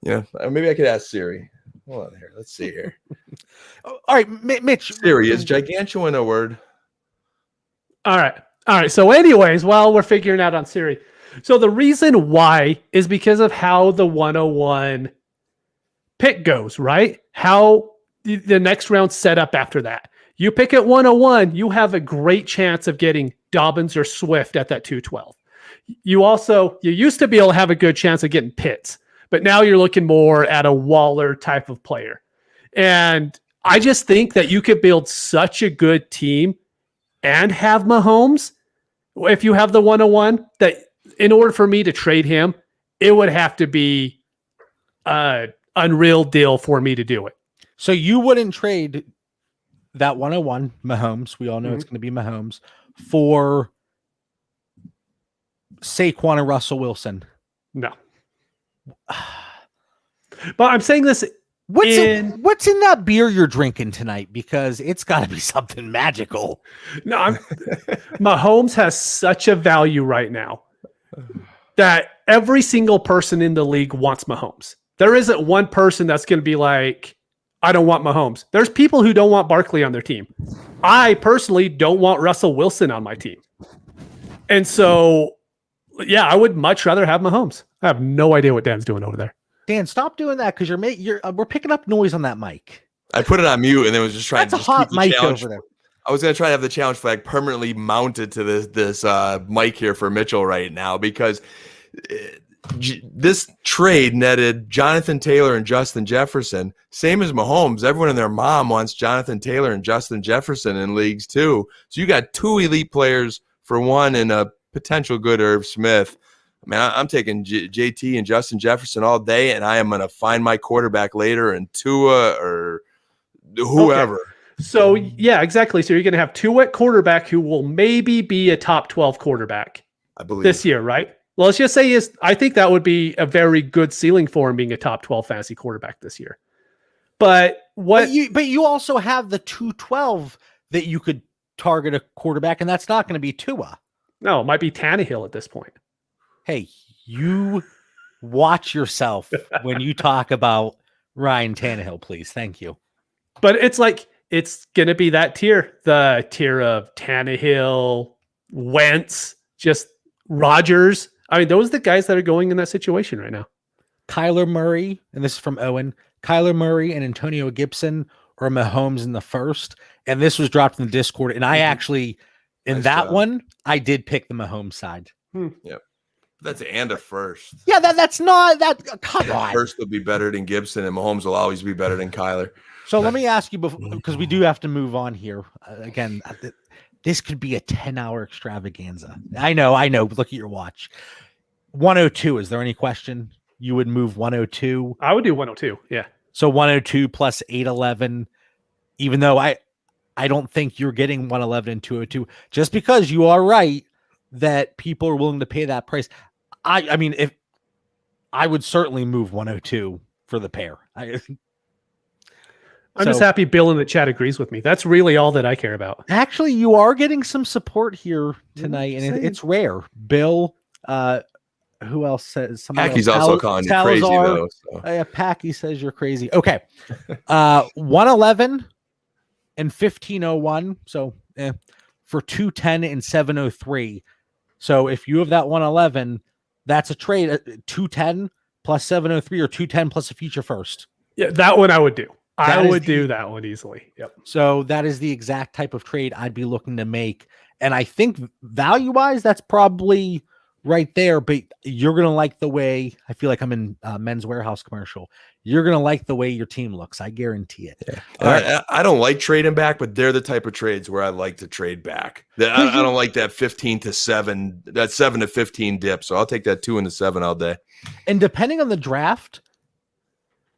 Yeah, maybe I could ask Siri. Hold on here. Let's see here. All right, Mitch. Siri, is gigantuan a word? All right. So anyways, while we're figuring out on Siri, so the reason why is because of how the 101 pick goes, right? How the next round set up after that. You pick at 101, you have a great chance of getting Dobbins or Swift at that 212. You used to be able to have a good chance of getting Pitts, but now you're looking more at a Waller type of player. And I just think that you could build such a good team and have Mahomes if you have the 101, that in order for me to trade him, it would have to be an unreal deal for me to do it. So you wouldn't trade that 101 Mahomes. We all know it's going to be Mahomes for Saquon or Russell Wilson. No. But I'm saying this. What's in that beer you're drinking tonight? Because it's got to be something magical. No, Mahomes has such a value right now that every single person in the league wants Mahomes. There isn't one person that's going to be like, I don't want Mahomes. There's people who don't want Barkley on their team. I personally don't want Russell Wilson on my team. And so, yeah, I would much rather have Mahomes. I have no idea what Dan's doing over there. Dan, stop doing that because we're picking up noise on that mic. I put it on mute and then was just trying That's to just a hot keep the mic challenge. over there. I was going to try to have the challenge flag permanently mounted to this mic here for Mitchell right now because this trade netted Jonathan Taylor and Justin Jefferson. Same as Mahomes. Everyone and their mom wants Jonathan Taylor and Justin Jefferson in leagues too. So you got two elite players for one and a potential good Irv Smith. I mean, I'm taking JT and Justin Jefferson all day, and I am going to find my quarterback later in Tua or whoever. Okay. So, yeah, exactly. So you're going to have Tua at quarterback who will maybe be a top 12 quarterback I believe this year, right? Well, let's just say I think that would be a very good ceiling for him being a top 12 fantasy quarterback this year. But you also have the 212 that you could target a quarterback, and that's not going to be Tua. No, it might be Tannehill at this point. Hey, you watch yourself when you talk about Ryan Tannehill, please. Thank you. But it's like, it's going to be that tier, the tier of Tannehill, Wentz, just Rodgers. I mean, those are the guys that are going in that situation right now. Kyler Murray, and this is from Owen, Kyler Murray and Antonio Gibson or Mahomes in the first. And this was dropped in the Discord. And I actually, one, I did pick the Mahomes side. Yep. That's and a first. Yeah, that's not that. Come on. First will be better than Gibson, and Mahomes will always be better than Kyler. So let me ask you, because we do have to move on here. Again, this could be a 10-hour extravaganza. I know. Look at your watch. 102. Is there any question you would move 102? I would do 102. Yeah. So 102 plus 811. Even though I don't think you're getting 111 and 202, just because you are right that people are willing to pay that price. I mean, if I would certainly move 102 for the pair. I'm just happy Bill in the chat agrees with me. That's really all that I care about. Actually, you are getting some support here tonight, and it's rare. Bill, who else says? Packy's also calling you crazy, though. So. Yeah, Packy says you're crazy. Okay. 111 and 1501. So for 210 and 703. So if you have that 111, that's a trade at 210 plus 703 or 210 plus a future first. Yeah, that one I would do. I would do that one easily. Yep. So that is the exact type of trade I'd be looking to make. And I think value-wise, that's probably right there. But you're going to like the way, I feel like I'm in Men's Warehouse commercial. You're going to like the way your team looks. I guarantee it. Yeah. I don't like trading back, but they're the type of trades where I like to trade back. I don't like that 15 to 7, that 7 to 15 dip. So I'll take that 2 into 7 all day. And depending on the draft,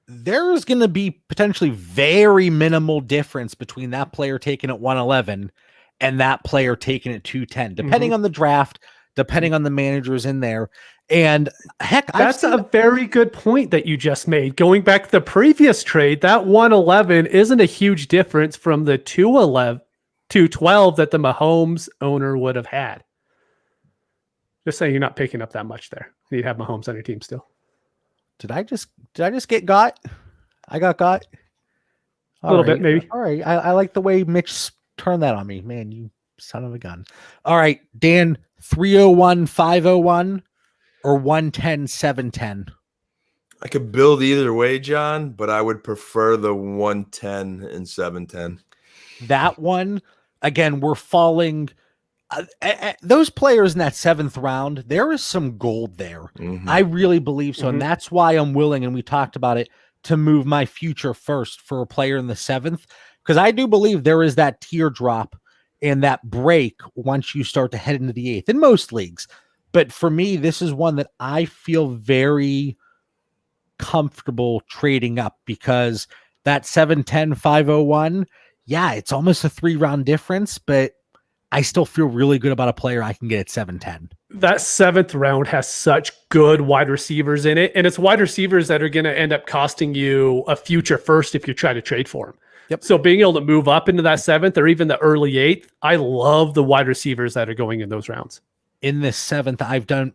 there's going to be potentially very minimal difference between that player taken at 111 and that player taken at 210, depending on the draft, depending on the managers in there. And heck, that's a very good point that you just made. Going back to the previous trade, that 111 isn't a huge difference from the 212 that the Mahomes owner would have had. Just saying, you're not picking up that much there. You'd have Mahomes on your team still. Did I just get got? I got got. A little bit, maybe. All right. I like the way Mitch turned that on me. Man, you son of a gun. All right, Dan, 301, 501 or 110, 710. I could build either way, John, but I would prefer the 110 and 710. That one, again, we're falling. Those players in that 7th round, there is some gold there. I really believe so. And that's why I'm willing, and we talked about it, to move my future first for a player in the 7th, because I do believe there is that teardrop and that break once you start to head into the 8th in most leagues. But for me, this is one that I feel very comfortable trading up, because that 7-10 501, yeah, it's almost a 3-round difference, but I still feel really good about a player I can get at 7-10. That 7th round has such good wide receivers in it, and it's wide receivers that are going to end up costing you a future first if you try to trade for them. Yep. So being able to move up into that 7th or even the early 8th, I love the wide receivers that are going in those rounds. In this 7th,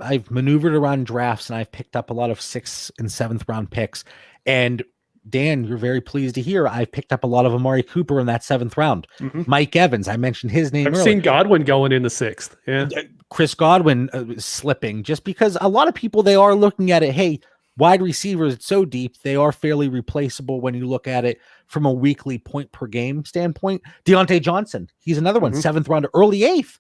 I've maneuvered around drafts, and I've picked up a lot of 6th and 7th round picks. And Dan, you're very pleased to hear I've picked up a lot of Amari Cooper in that 7th round. Mm-hmm. Mike Evans, I mentioned his name earlier. I've seen Godwin going in the 6th. Yeah. Chris Godwin slipping, just because a lot of people, they are looking at it, hey, wide receivers, it's so deep, they are fairly replaceable when you look at it from a weekly point per game standpoint. Deontay Johnson, he's another one, 7th round, early 8th.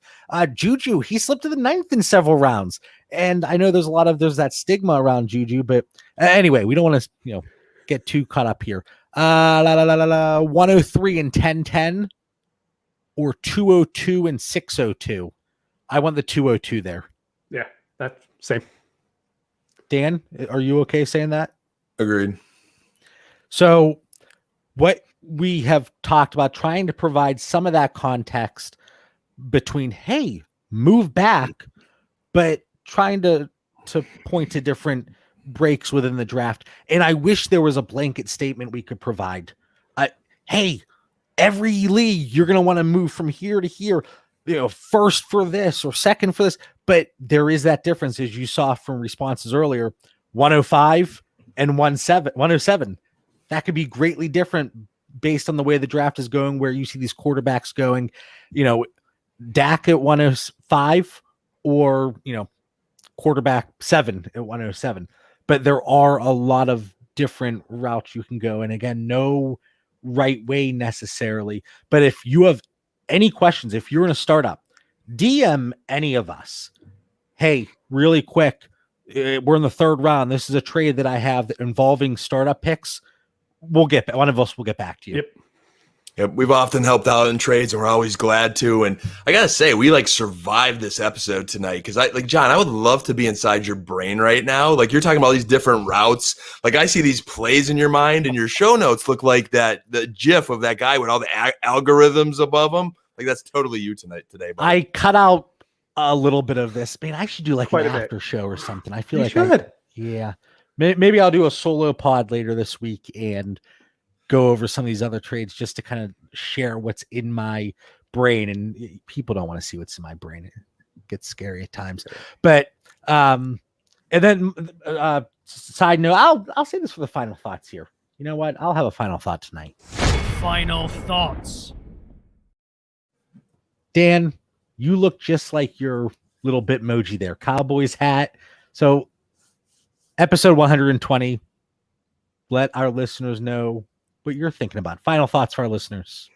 Juju, he slipped to the 9th in several rounds. And I know there's that stigma around Juju, but anyway, we don't want to, get too caught up here. 103 and 10-10 or 202 and 602. I want the 202 there. Yeah, that's same. Dan, are you okay saying that? Agreed. So what we have talked about, trying to provide some of that context between, hey, move back, but trying to point to different breaks within the draft. And I wish there was a blanket statement we could provide. Hey, every league, you're going to want to move from here to here, first for this or second for this. But there is that difference, as you saw from responses earlier, 105 and 107. That could be greatly different based on the way the draft is going, where you see these quarterbacks going, Dak at 105 or, quarterback 7 at 107. But there are a lot of different routes you can go. And again, no right way necessarily. But if you have any questions, if you're in a startup, DM any of us. Hey, really quick, we're in the 3rd round. This is a trade that I have involving startup picks. One of us will get back to you. Yep, we've often helped out in trades, and we're always glad to. And I gotta say, we survived this episode tonight, because John, I would love to be inside your brain right now. You're talking about these different routes. I see these plays in your mind, and your show notes look like the GIF of that guy with all the algorithms above him. That's totally you today. Buddy. I cut out a little bit of this. Man, I should do Quite an a bit. after show or something. I feel You like should. Yeah. Maybe I'll do a solo pod later this week and go over some of these other trades just to kind of share what's in my brain. And people don't want to see what's in my brain. It gets scary at times. But and then side note, I'll say this for the final thoughts here. You know what? I'll have a final thought tonight. Final thoughts. Dan, you look just like your little Bitmoji there. Cowboys hat. So episode 120, let our listeners know what you're thinking about. Final thoughts for our listeners.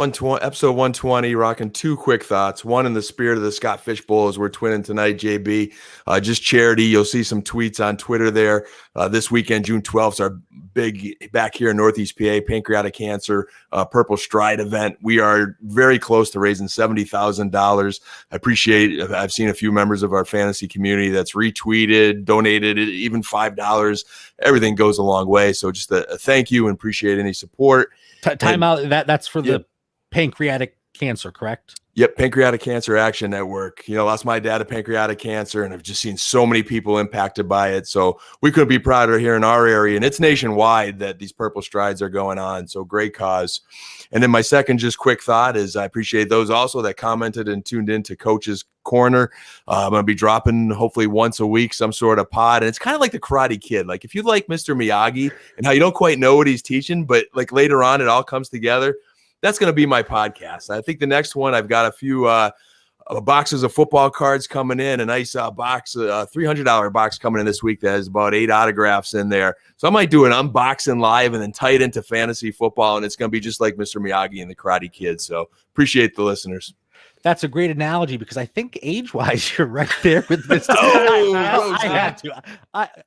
Episode 120, rocking 2 quick thoughts. One, in the spirit of the Scott Fishbowl, as we're twinning tonight, JB. Just charity. You'll see some tweets on Twitter there. This weekend, June 12th, is our big, back here in Northeast PA, pancreatic cancer Purple Stride event. We are very close to raising $70,000. I appreciate, I've seen a few members of our fantasy community that's retweeted, donated, even $5. Everything goes a long way. So just a thank you, and appreciate any support. Time out. That's for the pancreatic cancer, correct? Yep, Pancreatic Cancer Action Network. Lost my dad to pancreatic cancer, and I've just seen so many people impacted by it. So we couldn't be prouder here in our area, and it's nationwide that these Purple Strides are going on. So great cause. And then my second just quick thought is I appreciate those also that commented and tuned in to Coach's Corner. I'm going to be dropping hopefully once a week some sort of pod, and it's kind of like the Karate Kid. If you like Mr. Miyagi and how you don't quite know what he's teaching, but later on it all comes together, that's going to be my podcast. I think the next one, I've got a few boxes of football cards coming in, a nice box, a $300 box coming in this week that has about 8 autographs in there. So I might do an unboxing live and then tie it into fantasy football, and it's going to be just like Mr. Miyagi and the Karate Kid. So appreciate the listeners. that's a great analogy because I think age-wise, you're right there with this. Oh, I had to.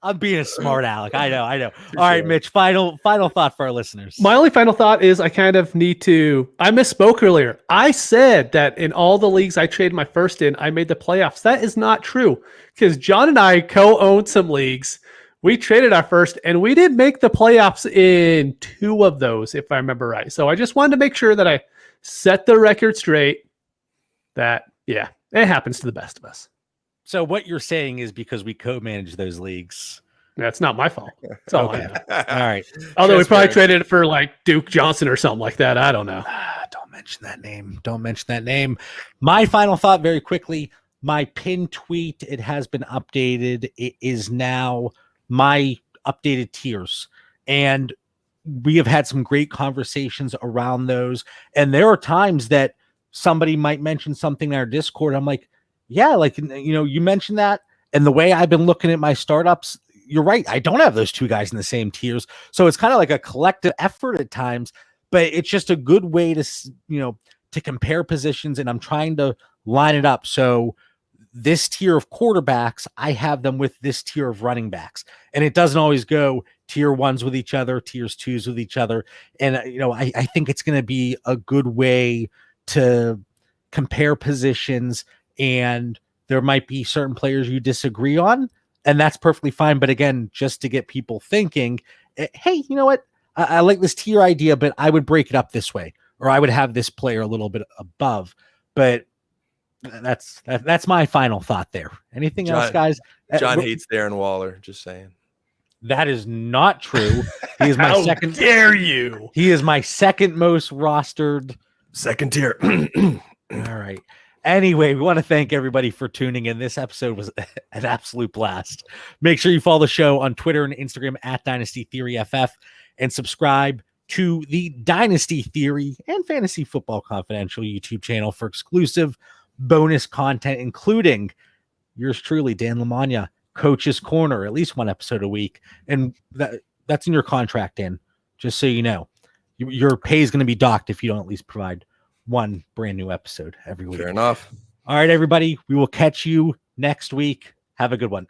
I'm being a smart aleck. I know. All right, Mitch. Final thought for our listeners. My only final thought is I kind of need to. I misspoke earlier. I said that in all the leagues I traded my first in, I made the playoffs. That is not true because John and I co-owned some leagues. We traded our first, and we did make the playoffs in 2 of those, if I remember right. So I just wanted to make sure that I set the record straight. That, yeah, it happens to the best of us. So what you're saying is because we co-manage those leagues. That's not my fault. That's all I know. All right. Although we probably traded it for like Duke Johnson or something like that. I don't know. Don't mention that name. My final thought very quickly. My pinned tweet, it has been updated. It is now my updated tiers. And we have had some great conversations around those. And there are times that somebody might mention something in our Discord. I'm like, yeah, like, you mentioned that. And the way I've been looking at my startups, you're right. I don't have those 2 guys in the same tiers. So it's kind of like a collective effort at times, but it's just a good way to, to compare positions. And I'm trying to line it up. So this tier of quarterbacks, I have them with this tier of running backs. And it doesn't always go tier 1s with each other, tiers 2s with each other. And, I think it's going to be a good way to compare positions, and there might be certain players you disagree on, and that's perfectly fine. But again, just to get people thinking, hey, you know what? I like this tier idea, but I would break it up this way, or I would have this player a little bit above. But that's my final thought there. Anything else, guys? John hates Darren Waller. Just saying. That is not true. He is my How second. dare you? He is my second most rostered. Second tier. All right. Anyway, we want to thank everybody for tuning in. This episode was an absolute blast. Make sure you follow the show on Twitter and Instagram at Dynasty Theory FF, and subscribe to the Dynasty Theory and Fantasy Football Confidential YouTube channel for exclusive bonus content, including yours truly, Dan Lamagna, Coach's Corner, at least 1 episode a week. And that's in your contract, Dan, just so you know. Your pay is going to be docked if you don't at least provide 1 brand new episode every week. Fair enough. All right, everybody. We will catch you next week. Have a good one.